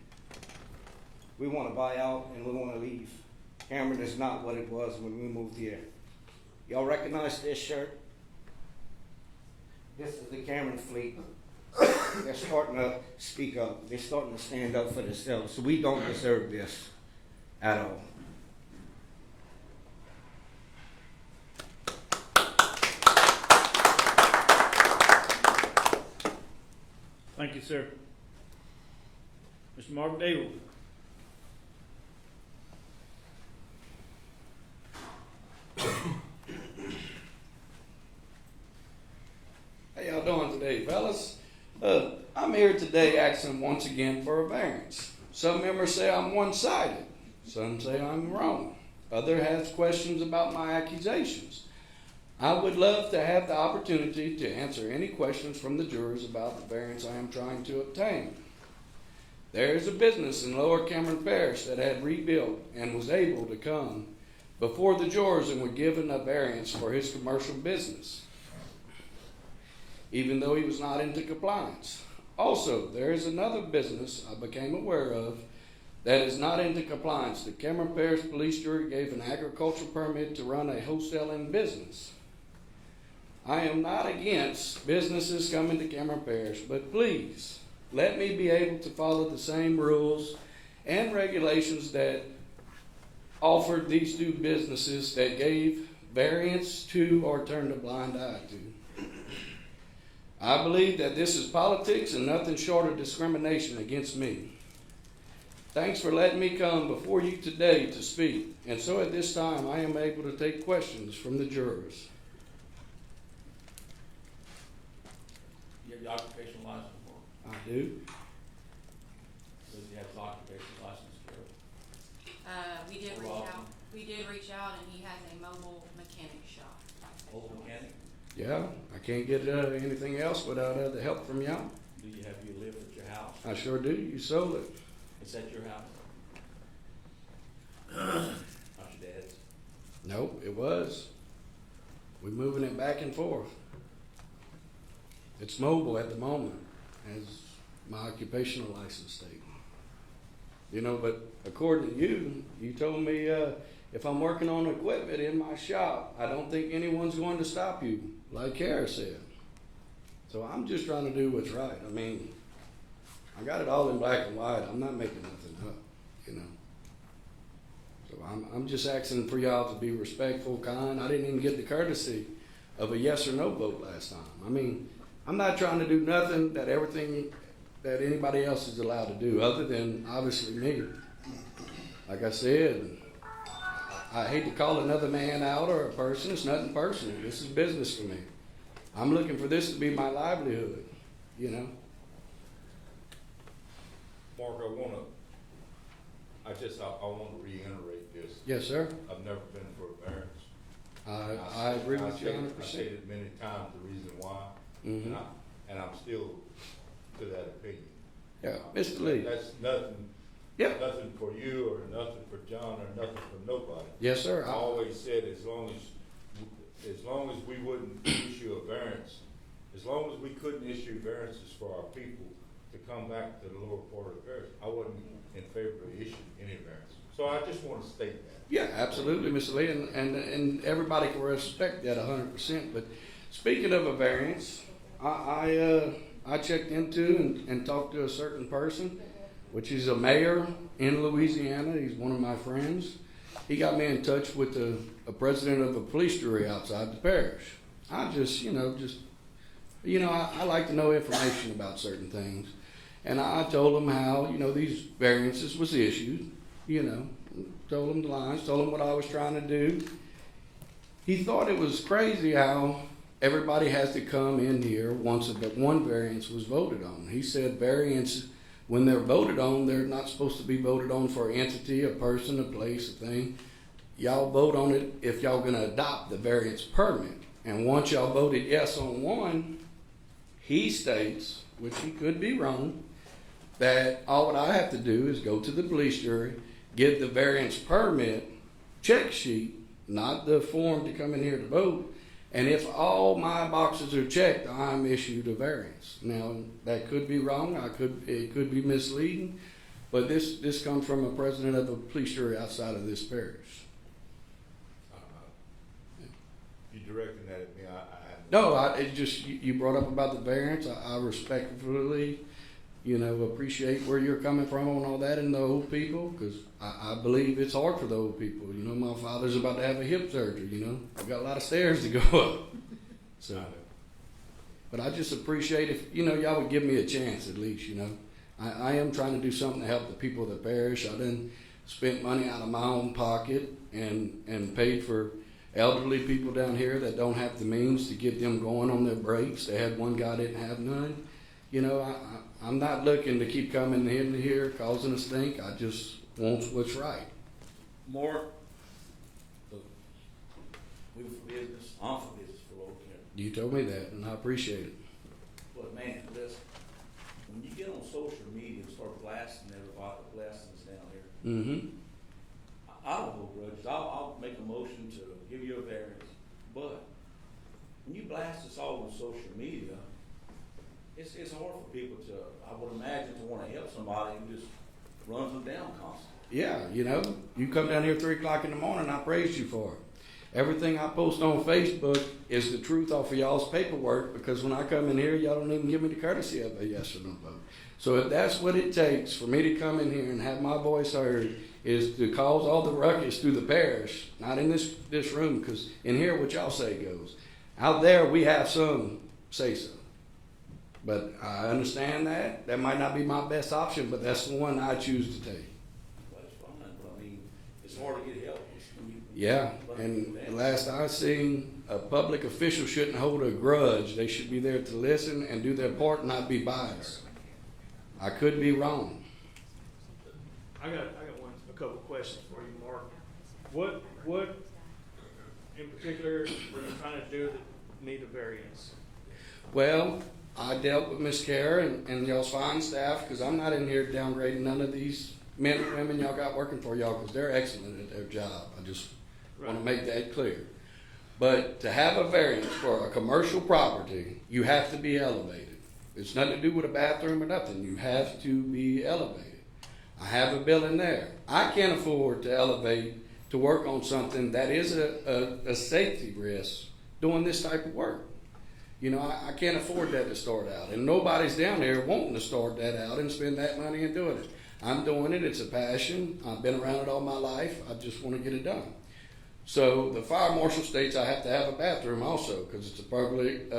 We want to buy out and we want to leave. Cameron is not what it was when we moved here. Y'all recognize this shirt? This is the Cameron fleet. They're starting to speak up. They're starting to stand up for themselves. So we don't deserve this at all. Thank you, sir. Mr. Mark Dable. How y'all doing today, fellas? I'm here today asking once again for a variance. Some members say I'm one-sided. Some say I'm wrong. Other has questions about my accusations. I would love to have the opportunity to answer any questions from the jurors about the variance I am trying to obtain. There is a business in Lower Cameron Parish that had rebuilt and was able to come before the jurors and were given a variance for his commercial business, even though he was not into compliance. Also, there is another business I became aware of that is not into compliance. The Cameron Parish Police Jury gave an agricultural permit to run a wholesaling business. I am not against businesses coming to Cameron Parish, but please let me be able to follow the same rules and regulations that offered these two businesses that gave variance to or turned a blind eye to. I believe that this is politics and nothing short of discrimination against me. Thanks for letting me come before you today to speak. And so at this time, I am able to take questions from the jurors. You have your occupational license for, I do. does he have his occupational license for? We did reach out and he has a mobile mechanic shop. Old mechanic? Yeah, I can't get anything else without the help from y'all. Do you have your lift at your house? I sure do. You sold it. Is that your house? Not your dad's? Nope, it was. We're moving it back and forth. It's mobile at the moment, as my occupational license state. You know, but according to you, you told me if I'm working on equipment in my shop, I don't think anyone's going to stop you, like Kara said. So I'm just trying to do what's right. I mean, I got it all in black and white. I'm not making nothing up, you know. So I'm just asking for y'all to be respectful, kind. I didn't even get the courtesy of a yes or no vote last time. I mean, I'm not trying to do nothing that anybody else is allowed to do, other than obviously me. Like I said, I hate to call another man out or a person. It's nothing personal. This is business for me. I'm looking for this to be my livelihood, you know. Mark, I want to reiterate this. Yes, sir. I've never been for a variance. I agree with you 100%. I stated many times the reason why, Mhm. and I'm still to that opinion. Yeah, Mr. Lee. That's nothing, Yep. nothing for you or nothing for John or nothing for nobody. Yes, sir. I always said as long as we wouldn't issue a variance, as long as we couldn't issue variances for our people to come back to the lower part of the parish, I wasn't in favor of issuing any variance. So I just want to state that. Yeah, absolutely, Mr. Lee, and everybody can respect that 100%. But speaking of a variance, I checked into and talked to a certain person, which is a mayor in Louisiana. He's one of my friends. He got me in touch with a president of a police jury outside the parish. I I like to know information about certain things. And I told him how, these variances was issued, told him the lines, told him what I was trying to do. He thought it was crazy how everybody has to come in here once one variance was voted on. He said variance, when they're voted on, they're not supposed to be voted on for an entity, a person, a place, a thing. Y'all vote on it if y'all gonna adopt the variance permit. And once y'all voted yes on one, he states, which he could be wrong, that all what I have to do is go to the police jury, get the variance permit check sheet, not the form to come in here to vote, and if all my boxes are checked, I'm issued a variance. Now, that could be wrong, it could be misleading, but this comes from a president of a police jury outside of this parish. You directing that at me, No, you brought up about the variance. I respectfully, appreciate where you're coming from on all that and the old people, because I believe it's hard for the old people. My father's about to have a hip surgery, I've got a lot of stairs to go up. So, but I just appreciate if, y'all would give me a chance at least, I am trying to do something to help the people of the parish. I done spent money out of my own pocket and paid for elderly people down here that don't have the means to get them going on their breaks. They had one guy didn't have none. I'm not looking to keep coming in here causing a stink. I just want what's right. Mark, we were for business, I'm for business for Lord County. You told me that, and I appreciate it. But man, listen, when you get on social media and start blasting everybody, blasting us down here, Mm-hmm. I don't hold grudges. I'll make a motion to give you a variance. But when you blast us all on social media, it's hard for people to, I would imagine, to want to help somebody who just runs them down constantly. Yeah, you come down here 3 o'clock in the morning, I praise you for it. Everything I post on Facebook is the truth off of y'all's paperwork, because when I come in here, y'all don't even give me the courtesy of a yes or no vote. So if that's what it takes for me to come in here and have my voice heard, is to cause all the ruckus through the parish, not in this room, because in here what y'all say goes. Out there we have some say so. But I understand that. That might not be my best option, but that's the one I choose to take. It's hard to get help. Yeah, and the last I seen, a public official shouldn't hold a grudge. They should be there to listen and do their part, and not be biased. I could be wrong. I got a couple questions for you, Mark. What in particular were you trying to do that need a variance? Well, I dealt with Miss Kara and y'all's fine staff, because I'm not in here downgrading none of these men and women y'all got working for y'all, because they're excellent at their job. I just want to make that clear. But to have a variance for a commercial property, you have to be elevated. It's nothing to do with a bathroom or nothing. You have to be elevated. I have a building there. I can't afford to elevate to work on something that is a safety risk doing this type of work. You know, I can't afford that to start out. And nobody's down there wanting to start that out and spend that money and doing it. I'm doing it. It's a passion. I've been around it all my life. I just want to get it done. So the fire marshal states I have to have a bathroom also, because it's a public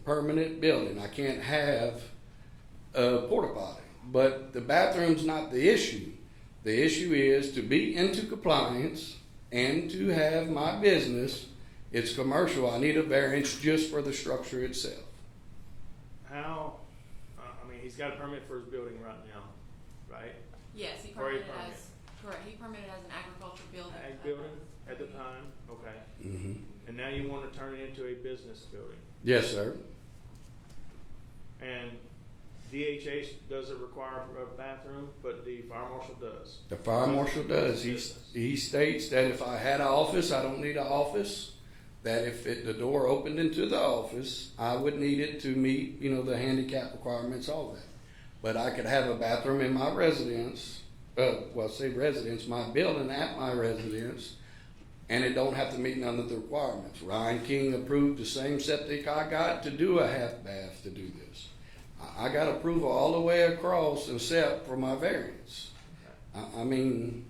permanent building. I can't have a porta potty. But the bathroom's not the issue. The issue is to be into compliance and to have my business. It's commercial. I need a variance just for the structure itself. How, I mean, he's got a permit for his building right now, right? Yes, he For a permitted permit. correct, he permitted as an agricultural building. Ag building at the time, okay. Mm-hmm. And now you want to turn it into a business building. Yes, sir. And DHH doesn't require a bathroom, but the fire marshal does. The fire marshal does. He states that if I had an office, I don't need an office. That if the door opened into the office, I would need it to meet, the handicap requirements, all that. But I could have a bathroom in my residence, my building at my residence, and it don't have to meet none of the requirements. Ryan King approved the same septic I got to do a half bath to do this. I got approval all the way across except for my variance. I mean,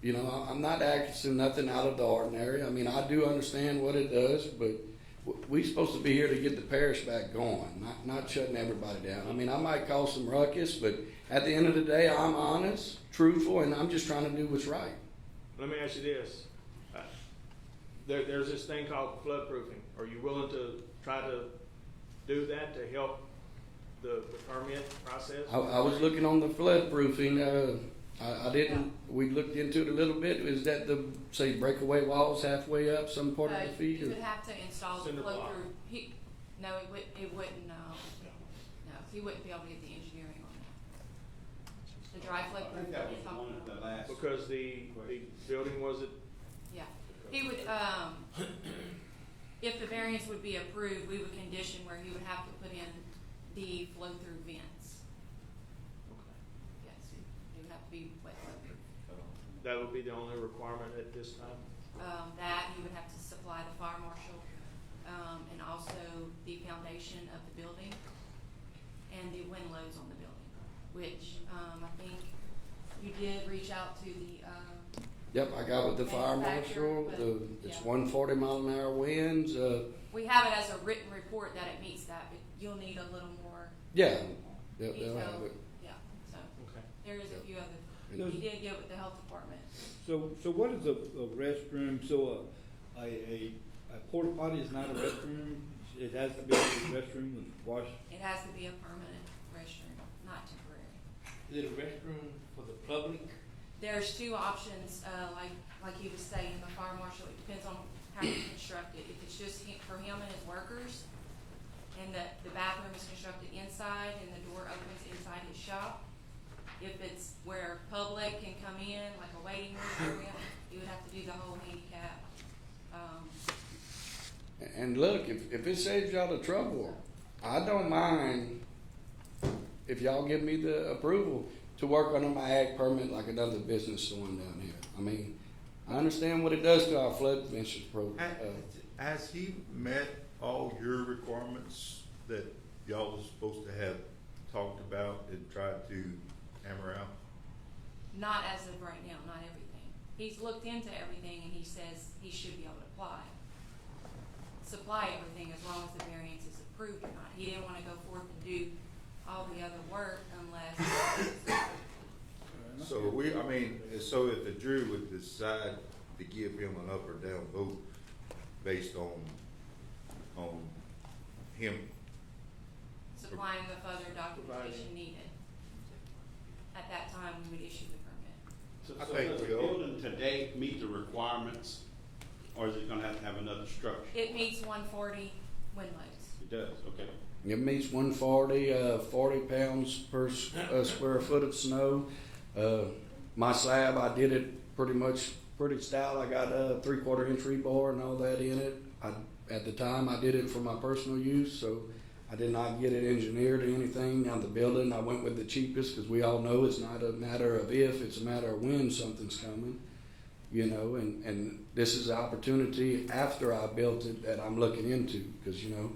I'm not asking nothing out of the ordinary. I mean, I do understand what it does, but we're supposed to be here to get the parish back going, not shutting everybody down. I mean, I might cause some ruckus, but at the end of the day, I'm honest, truthful, and I'm just trying to do what's right. Let me ask you this. There's this thing called flood proofing. Are you willing to try to do that to help the permit process? I was looking on the flood proofing. I didn't. We looked into it a little bit. Is that the breakaway walls halfway up some part of the feet? You would have to install the Cinder flow block. through. No, it wouldn't. No, he wouldn't be able to get the engineering on that. The dry flow. I think that was the one at the last. Because the building wasn't. Yeah, he would. If the variance would be approved, we would condition where he would have to put in the flow through vents. Yes, it would have to be wet flow through. That would be the only requirement at this time? That he would have to supply the fire marshal, and also the foundation of the building and the wind loads on the building, which, I think you did reach out to the, Yep, I got with the fire marshal. It's 140 mile an hour winds. we have it as a written report that it meets that, but you'll need a little more Yeah, they'll have detail. it. Yeah, so Okay. there is a few other, Does- he did get with the health department. So what is a restroom? So a porta potty is not a restroom? It has to be a restroom with wash? It has to be a permanent restroom, not temporary. Is it a restroom for the public? There's two options, like he was saying, the fire marshal, it depends on how you construct it. If it's just for him and his workers, and the bathroom is constructed inside and the door opens inside his shop, if it's where public can come in, like a waiting room area, you would have to do the whole handicap. And look, if it saves y'all the trouble, I don't mind if y'all give me the approval to work under my ag permit like another business doing down here. I mean, I understand what it does to our flood prevention program. Has he met all your requirements that y'all was supposed to have talked about and tried to hammer out? Not as of right now, not everything. He's looked into everything and he says he should be able to supply everything as long as the variance is approved or not. He didn't want to go forth and do all the other work unless. And So we, I mean, so if the jury would decide to give him an up or down vote based on him, Supplying the further documentation needed. At that time, we would issue the permit. So, I so think does the we all- building today meet the requirements, or is it gonna have to have another structure? It meets 140 wind loads. It does, okay. It meets 140, 40 pounds per square foot of snow. My slab, I did it pretty stout. I got a 3/4 inch rebar and all that in it. At the time, I did it for my personal use, so I did not get it engineered or anything. Now the building, I went with the cheapest because we all know it's not a matter of if, it's a matter of when something's coming. You know, and this is an opportunity after I built it that I'm looking into, because, you know,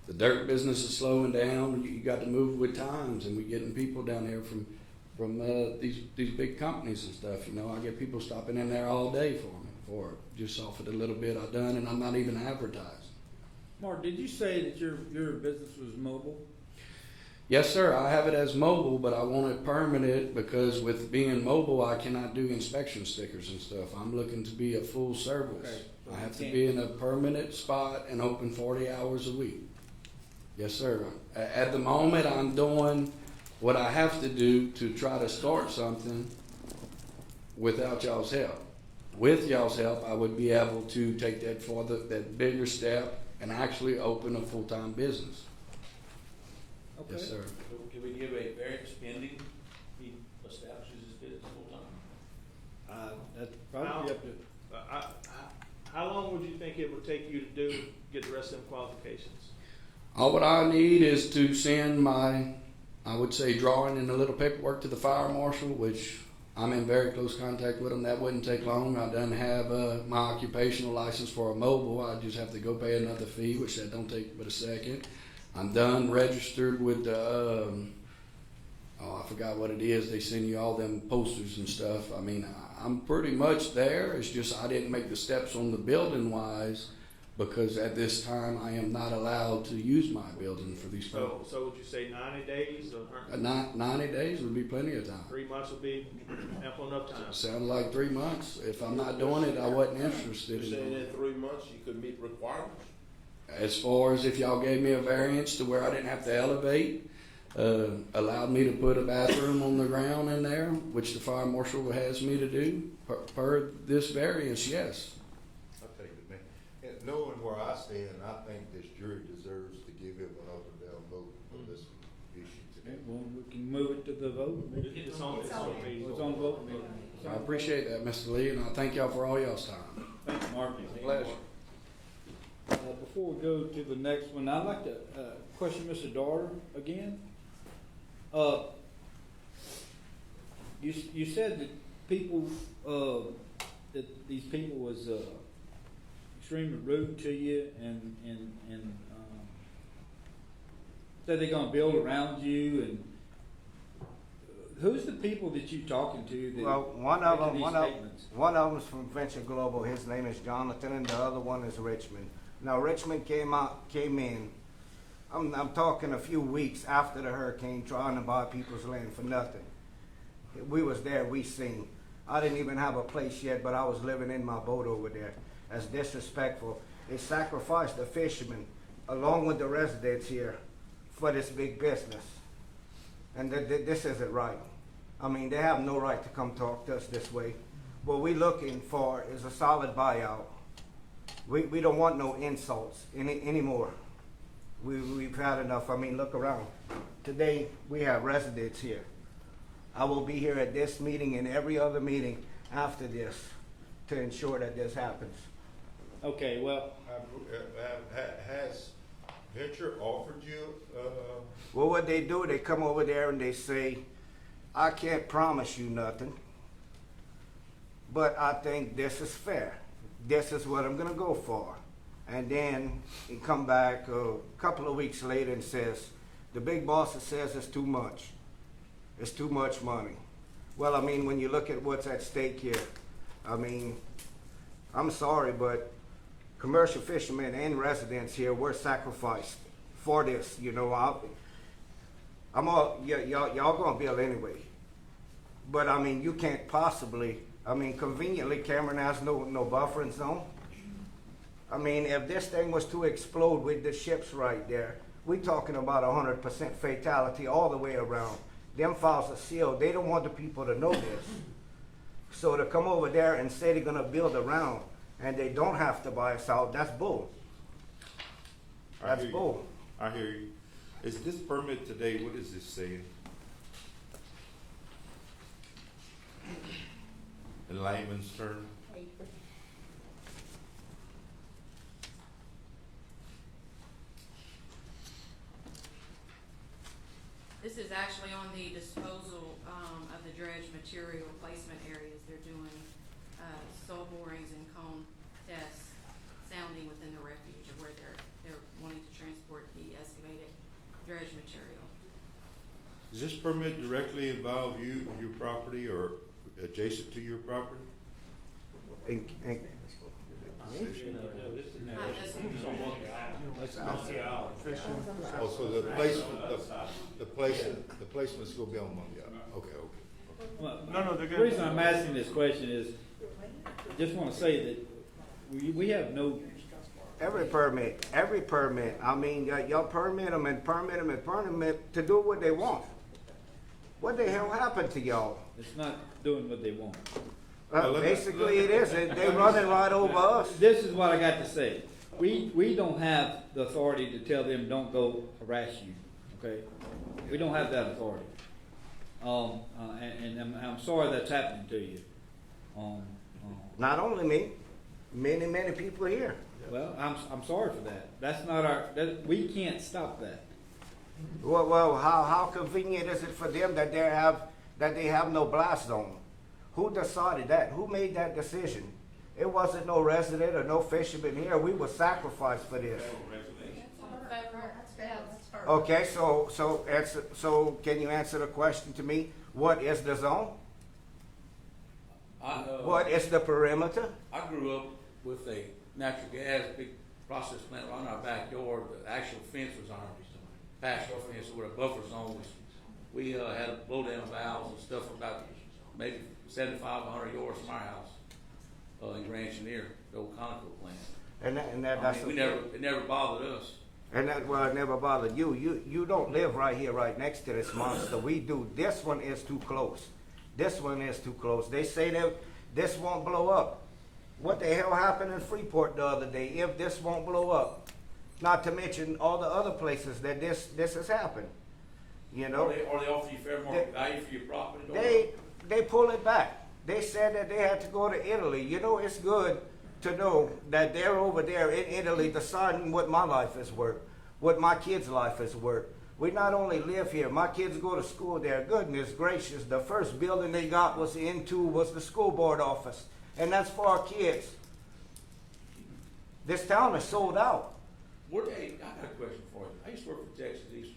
the dirt business is slowing down. You got to move with times, and we're getting people down here from these big companies and stuff. You know, I get people stopping in there all day for me for just off of the little bit I've done, and I'm not even advertising. Mark, did you say that your business was mobile? Yes, sir. I have it as mobile, but I want it permanent because with being mobile, I cannot do inspection stickers and stuff. I'm looking to be a full service. Okay, so I have to you be in a permanent spot and open 40 hours a week. Yes, sir. At the moment, I'm doing what I have to do to try to start something without y'all's help. With y'all's help, I would be able to take that bigger step and actually open a full-time business. Okay. Yes, sir. So can we give a variance pending he establishes his business full-time? That's probably up to, How long would you think it would take you to get the rest of them qualifications? All what I need is to send my, I would say, drawing and a little paperwork to the fire marshal, which I'm in very close contact with them. That wouldn't take long. I done have my occupational license for a mobile. I just have to go pay another fee, which that don't take but a second. I'm done registered with the, I forgot what it is. They send you all them posters and stuff. I mean, I'm pretty much there. It's just I didn't make the steps on the building wise because at this time I am not allowed to use my building for these people. So would you say 90 days or 90 days would be plenty of time. 3 months would be ample enough time? Sounds like 3 months. If I'm not doing it, I wasn't interested You're saying in it. in 3 months you could meet requirements? As far as if y'all gave me a variance to where I didn't have to elevate, allowed me to put a bathroom on the ground in there, which the fire marshal has me to do, per this variance, yes. I'll take it, man. And knowing where I stand, I think this jury deserves to give him an up or down vote on this issue okay, today. well, we can move it to the vote. It's on It's on vote. I appreciate that, Mr. Lee, and I thank y'all for all y'all's time. Thanks, Mark. Pleasure. Before we go to the next one, I'd like to question Mr. Darter again. You said that people, that these people was extremely rude to you and said they're gonna build around you and who's the people that you talking to that Well, one of making them, these statements? one of them's from Venture Global. His name is Jonathan, and the other one is Richmond. Now, Richmond came in. I'm talking a few weeks after the hurricane, trying to buy people's land for nothing. We was there. We seen. I didn't even have a place yet, but I was living in my boat over there. That's disrespectful. They sacrificed the fishermen along with the residents here for this big business, and this isn't right. I mean, they have no right to come talk to us this way. What we're looking for is a solid buyout. We don't want no insults anymore. We've had enough. I mean, look around. Today, we have residents here. I will be here at this meeting and every other meeting after this to ensure that this happens. Okay, well, Has Venture offered you, Well, what they do, they come over there and they say, I can't promise you nothing, but I think this is fair. This is what I'm gonna go for. And then he come back a couple of weeks later and says, the big boss says it's too much. It's too much money. Well, I mean, when you look at what's at stake here, I mean, I'm sorry, but commercial fishermen and residents here were sacrificed for this. You know, y'all gonna build anyway. But I mean, you can't possibly, I mean, conveniently, Cameron has no buffering zone. I mean, if this thing was to explode with the ships right there, we talking about 100% fatality all the way around. Them files are sealed. They don't want the people to know this. So to come over there and say they're gonna build around and they don't have to buy us out, that's bull. I That's hear you. bull. I hear you. Is this permit today, what is this saying? In layman's term? This is actually on the disposal, of the dredge material placement areas. They're doing, soil borings and cone tests, sounding within the refuge of where they're wanting to transport the excavated dredge material. Does this permit directly involve you, your property, or adjacent to your property? And Oh, so the placement's gonna be on Monkey Island, okay. Well, No, they're the gonna- reason I'm asking this question is, just wanna say that we have no, every permit, I mean, y'all permit them to do what they want. What the hell happened to y'all? it's not doing what they want. Basically it is, they running right over us. This is what I got to say. We don't have the authority to tell them, don't go harass you, okay? We don't have that authority. And I'm sorry that's happening to you. Not only me, many people here. Well, I'm sorry for that. That's not we can't stop that. Well, how convenient is it for them that they have no blast zone? Who decided that? Who made that decision? It wasn't no resident or no fisherman here. We were sacrificed for this. Okay, so can you answer the question to me? What is the zone? What is the perimeter? I grew up with a natural gas, big process plant right in our backyard. The actual fence was our pasture fence where a buffer zone was. We had blow down valves and stuff about maybe 75, 100 yards from our house in Grand Chenier, the old Conoco plant. It never bothered us. And that, well, it never bothered you. You don't live right here, right next to this monster. We do. This one is too close. This one is too close. They say that this won't blow up. What the hell happened in Freeport the other day if this won't blow up? Not to mention all the other places that this has happened. You know? Or they offer you fair market value for your property? They pull it back. They said that they had to go to Italy. You know, it's good to know that they're over there in Italy deciding what my life is worth, what my kids' life is worth. We not only live here, my kids go to school there. Goodness gracious, the first building they got was the school board office. And that's for our kids. This town is sold out. Hey, I got a question for you. I used to work for Texas Eastern.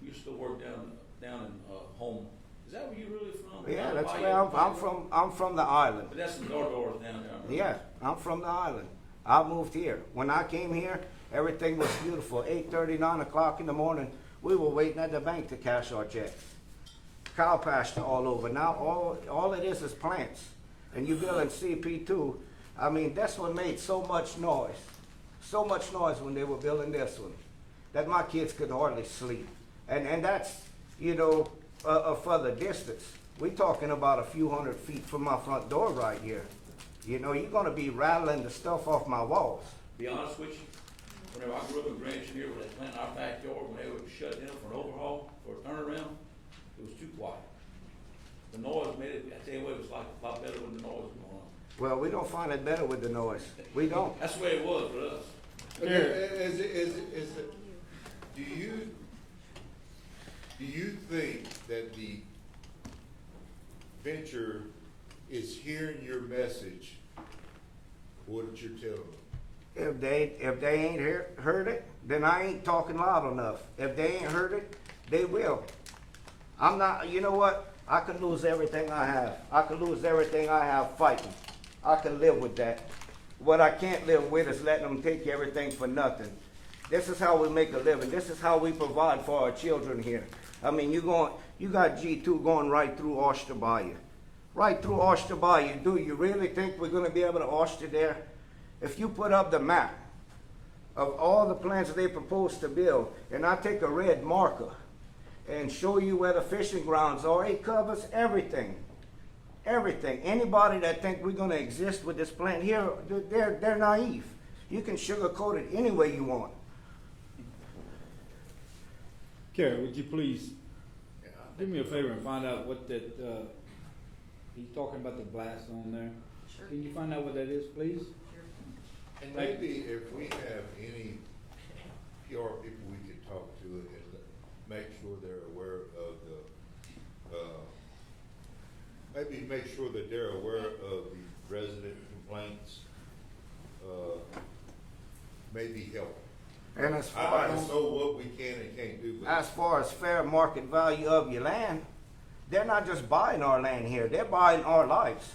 You used to work down in Houma. Is that where you really from? Yeah, that's where I'm from. I'm from the island. But that's the doors down there. Yeah, I'm from the island. I moved here. When I came here, everything was beautiful. 8:30, 9 o'clock in the morning, we were waiting at the bank to cash our checks. Cow pasture all over. Now all it is plants. And you build in CP2. I mean, this one made so much noise when they were building this one, that my kids could hardly sleep. And that's, you know, a further distance. We're talking about a few hundred feet from my front door right here. You know, you're gonna be rattling the stuff off my walls. Be honest with you, whenever I grew up in Grand Chenier with that plant in our backyard, when they would shut down for an overhaul or a turnaround, it was too quiet. The noise made it, I tell you what, it was like a lot better when the noise was going on. Well, we don't find it better with the noise. We don't. That's the way it was for us. Do you think that the venture is hearing your message, what you're telling them? If they ain't heard it, then I ain't talking loud enough. If they ain't heard it, they will. I'm not, you know what? I could lose everything I have. I could lose everything I have fighting. I can live with that. What I can't live with is letting them take everything for nothing. This is how we make a living. This is how we provide for our children here. I mean, you got G2 going right through Oyster Bayou. Right through Oyster Bayou. Do you really think we're going to be able to oyster there? If you put up the map of all the plants they propose to build, and I take a red marker and show you where the fishing grounds are, it covers everything. Everything. Anybody that think we're going to exist with this plant here, they're naive. You can sugarcoat it any way you want. Kara, would you please do me a favor and find out what that, he's talking about the blast on there. Sure. Can you find out what that is, please? And maybe if we have any PR people we could talk to and make sure they're aware of maybe make sure that they're aware of the resident complaints, maybe help. And as far I don't as, know what we can and can't do, but as far as fair market value of your land, they're not just buying our land here, they're buying our lives.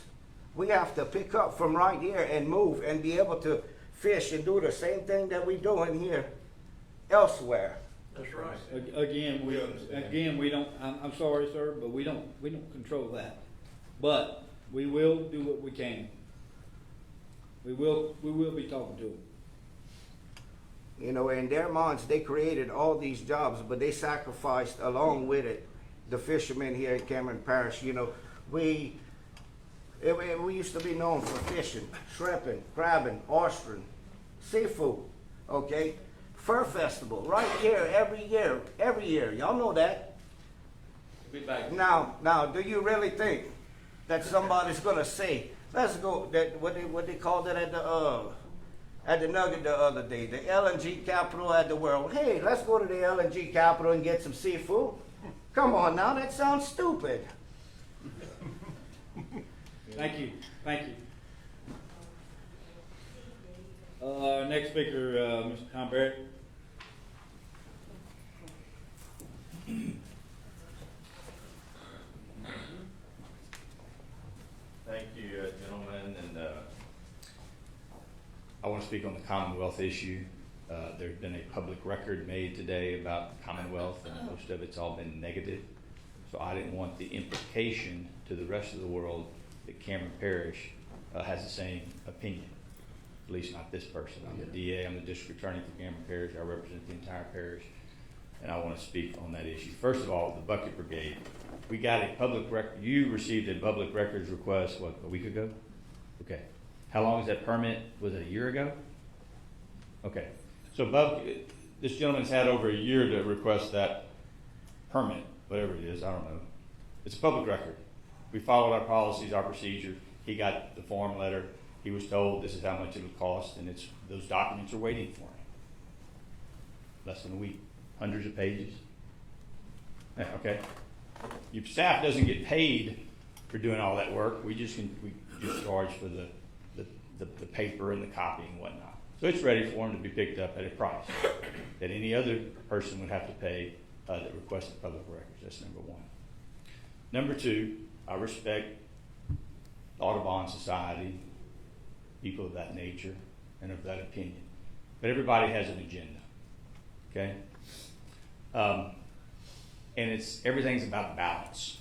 We have to pick up from right here and move and be able to fish and do the same thing that we're doing here elsewhere. That's right. Again, We understand. we don't, I'm sorry, sir, but we don't control that. But we will do what we can. We will be talking to them. You know, in their minds, they created all these jobs, but they sacrificed along with it the fishermen here in Cameron Parish. You know, we used to be known for fishing, shrimping, crabbing, oystering, seafood, okay? Fur Festival, right here, every year. Y'all know that. Be back. Now, do you really think that somebody's gonna say, let's go, that what they called it at the Nugget the other day, the LNG capital of the world. Hey, let's go to the LNG capital and get some seafood. Come on now, that sounds stupid. Thank you. Next speaker, Mr. Tom Barrett. Thank you, gentlemen, and I want to speak on the Commonwealth issue. There's been a public record made today about Commonwealth, and most of it's all been negative. So I didn't want the implication to the rest of the world that Cameron Parish has the same opinion. At least not this person. I'm the DA, I'm the district attorney for Cameron Parish. I represent the entire parish, and I want to speak on that issue. First of all, the Bucket Brigade. We got a public record. You received a public records request, what, a week ago? Okay. How long is that permit? Was it a year ago? Okay. So this gentleman's had over a year to request that permit, whatever it is, I don't know. It's a public record. We followed our policies, our procedure. He got the form letter. He was told this is how much it would cost, and those documents are waiting for him. Less than a week. Hundreds of pages. Yeah, okay. Your staff doesn't get paid for doing all that work. We just charge for the paper and the copy and whatnot. So it's ready for him to be picked up at a price that any other person would have to pay that requested public records. That's number one. Number two, I respect Audubon Society, people of that nature and of that opinion. But everybody has an agenda, okay? And everything's about balance.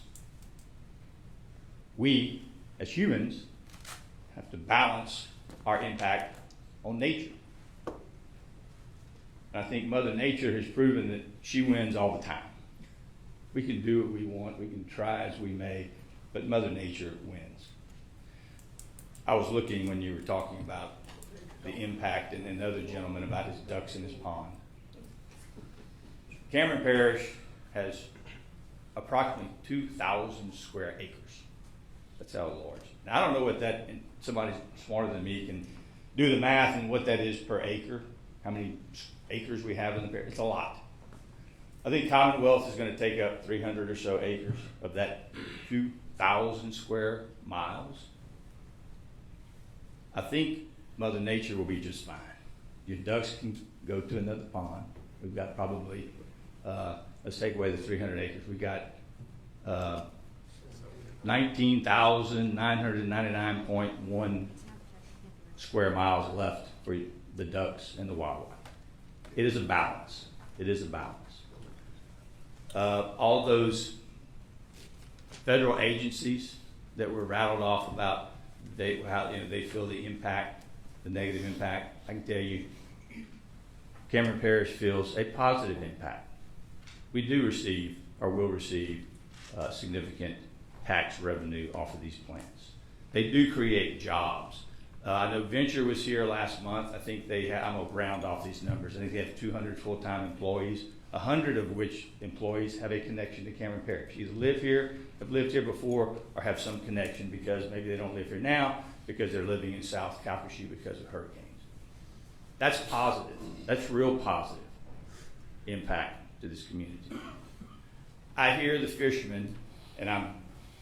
We, as humans, have to balance our impact on nature. And I think Mother Nature has proven that she wins all the time. We can do what we want, we can try as we may, but Mother Nature wins. I was looking when you were talking about the impact and another gentleman about his ducks in his pond. Cameron Parish has approximately 2,000 square acres. That's how large. Now, I don't know what that, and somebody smarter than me can do the math and what that is per acre, how many acres we have in the parish. It's a lot. I think Commonwealth is going to take up 300 or so acres of that 2,000 square miles. I think Mother Nature will be just fine. Your ducks can go to another pond. We've got probably, let's take away the 300 acres. We've got 19,999.1 square miles left for the ducks and the wildlife. it is a balance. It is a balance. All those federal agencies that were rattled off about how they feel the impact, the negative impact, I can tell you, Cameron Parish feels a positive impact. We do receive, or will receive, significant tax revenue off of these plants. They do create jobs. I know Venture was here last month. I think I'm gonna round off these numbers. I think they have 200 full-time employees, 100 of which employees have a connection to Cameron Parish. Either live here, have lived here before, or have some connection because maybe they don't live here now because they're living in South Calcasieu because of hurricanes. That's positive. That's real positive impact to this community. I hear the fishermen, and I'm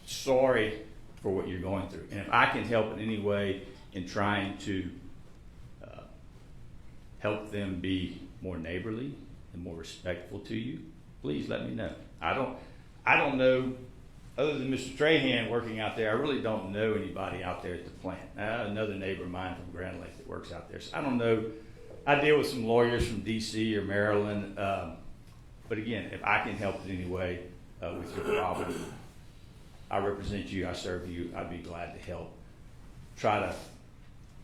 sorry for what you're going through. And if I can help in any way in trying to help them be more neighborly and more respectful to you, please let me know. I don't know, other than Mr. Trahan working out there, I really don't know anybody out there at the plant. Another neighbor of mine from Grand Lake that works out there. So I don't know. I deal with some lawyers from DC or Maryland. But again, if I can help in any way with your problem, I represent you, I serve you, I'd be glad to help. Try to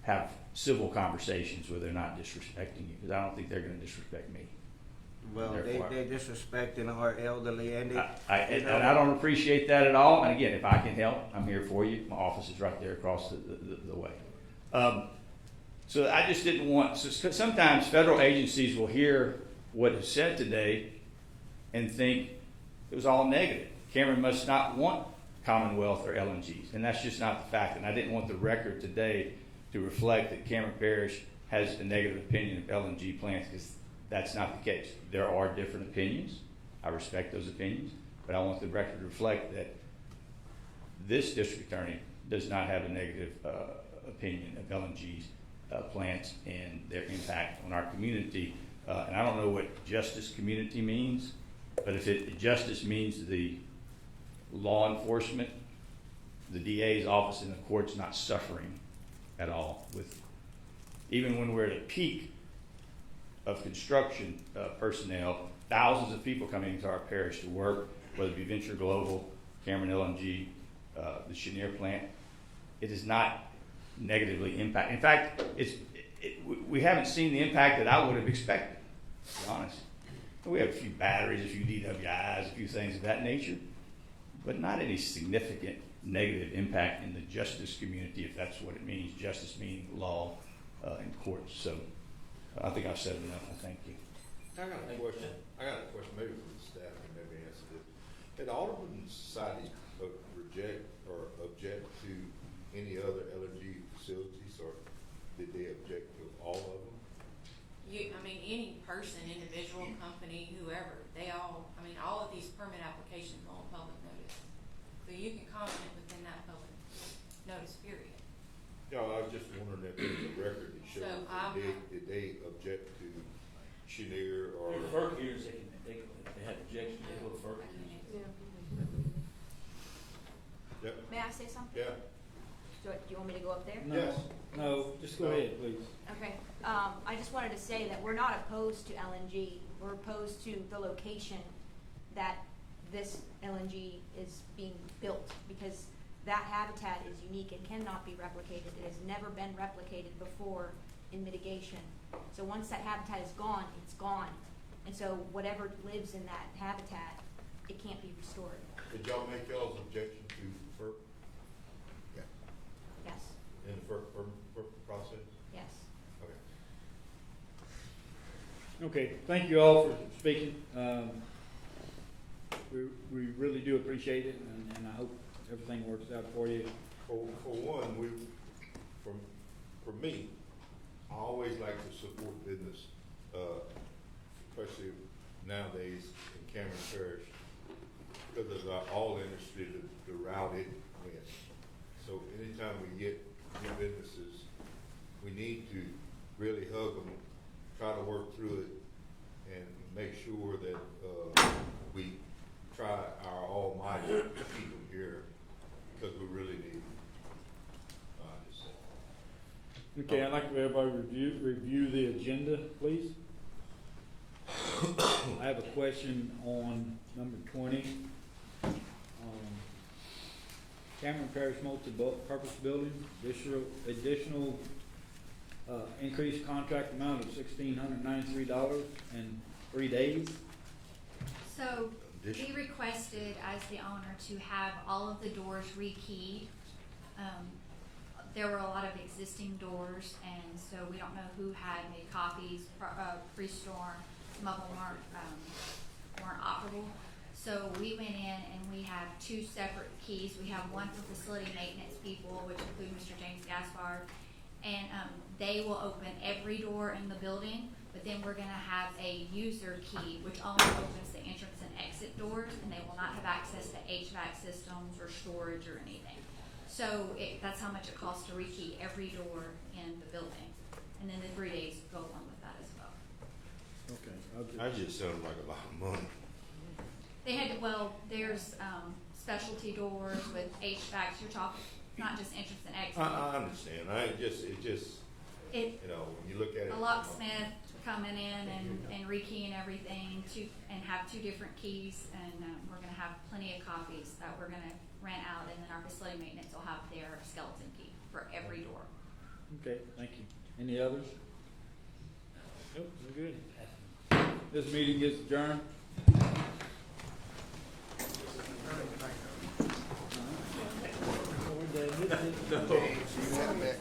have civil conversations where they're not disrespecting you, because I don't think they're going to disrespect me. Well, they're disrespecting our elderly, and and I don't appreciate that at all. And again, if I can help, I'm here for you. My office is right there across the way. So I just didn't want. So sometimes federal agencies will hear what is said today and think it was all negative. Cameron must not want Commonwealth or LNGs, and that's just not the fact. And I didn't want the record today to reflect that Cameron Parish has a negative opinion of LNG plants, because that's not the case. There are different opinions. I respect those opinions, but I want the record to reflect that this district attorney does not have a negative opinion of LNG's plants and their impact on our community. And I don't know what justice community means, but if justice means the law enforcement, the DA's office and the court's not suffering at all with, even when we're at a peak of construction personnel, thousands of people coming into our parish to work, whether it be Venture Global, Cameron LNG, the Cheniere plant, it is not negatively impact. In fact, we haven't seen the impact that I would have expected, to be honest. We have a few batteries, a few DWIs, a few things of that nature, but not any significant negative impact in the justice community, if that's what it means. Justice meaning law and courts. So I think I've said enough. I thank you. I got a question maybe for the staff and maybe answer this. Did Alderman Society reject or object to any other LNG facilities, or did they object to all of them? Any person, individual, company, whoever, all of these permit applications go on public notice. So you can comment within that public notice period. Yeah, I was just wondering if there's a record that shows did they object to Cheniere or? FERC hears they had objections, they go to FERC. Yep. May I say something? Yeah. Do you want me to go up there? No, Yes. no, just go ahead, please. Okay, I just wanted to say that we're not opposed to LNG. We're opposed to the location that this LNG is being built, because that habitat is unique and cannot be replicated. It has never been replicated before in mitigation. So once that habitat is gone, it's gone. And so whatever lives in that habitat, it can't be restored. Did y'all make y'all's objection to FERC? Yeah. Yes, In the FERC process? yes. Okay. Okay, thank you all for speaking. We really do appreciate it, and I hope everything works out for you. For one, for me, I always like to support business, especially nowadays in Cameron Parish, because of all industry, the route it went. So anytime we get new businesses, we need to really hug them, try to work through it, and make sure that we try our almighty to keep them here, because we really need them. Just saying. Okay, I'd like for everybody to review the agenda, please. I have a question on number 20. Cameron Parish Multi-Purpose Building, additional increased contract amount of $1,693 in 3 days. So we requested as the owner to have all of the doors rekeyed. There were a lot of existing doors, and so we don't know who had made copies pre-storm. Some of them weren't operable. So we went in and we have 2 separate keys. We have one for facility maintenance people, which include Mr. James Gaspard, and they will open every door in the building. But then we're gonna have a user key, which only opens the entrance and exit doors, and they will not have access to HVAC systems or storage or anything. So that's how much it costs to rekey every door in the building. And then the 3 days go along with that as well. Okay. I just sound like a lot of money. They had, well, there's specialty doors with HVACs, you're talking, not just entrance and exit. I understand. It, You know, when you look at it. a locksmith coming in and rekeying everything and have 2 different keys, and we're gonna have plenty of copies that we're gonna rent out, and then our facility maintenance will have their skeleton key for every door. Okay, thank you. Any others? Nope, we're good. This meeting is adjourned. James, you have that?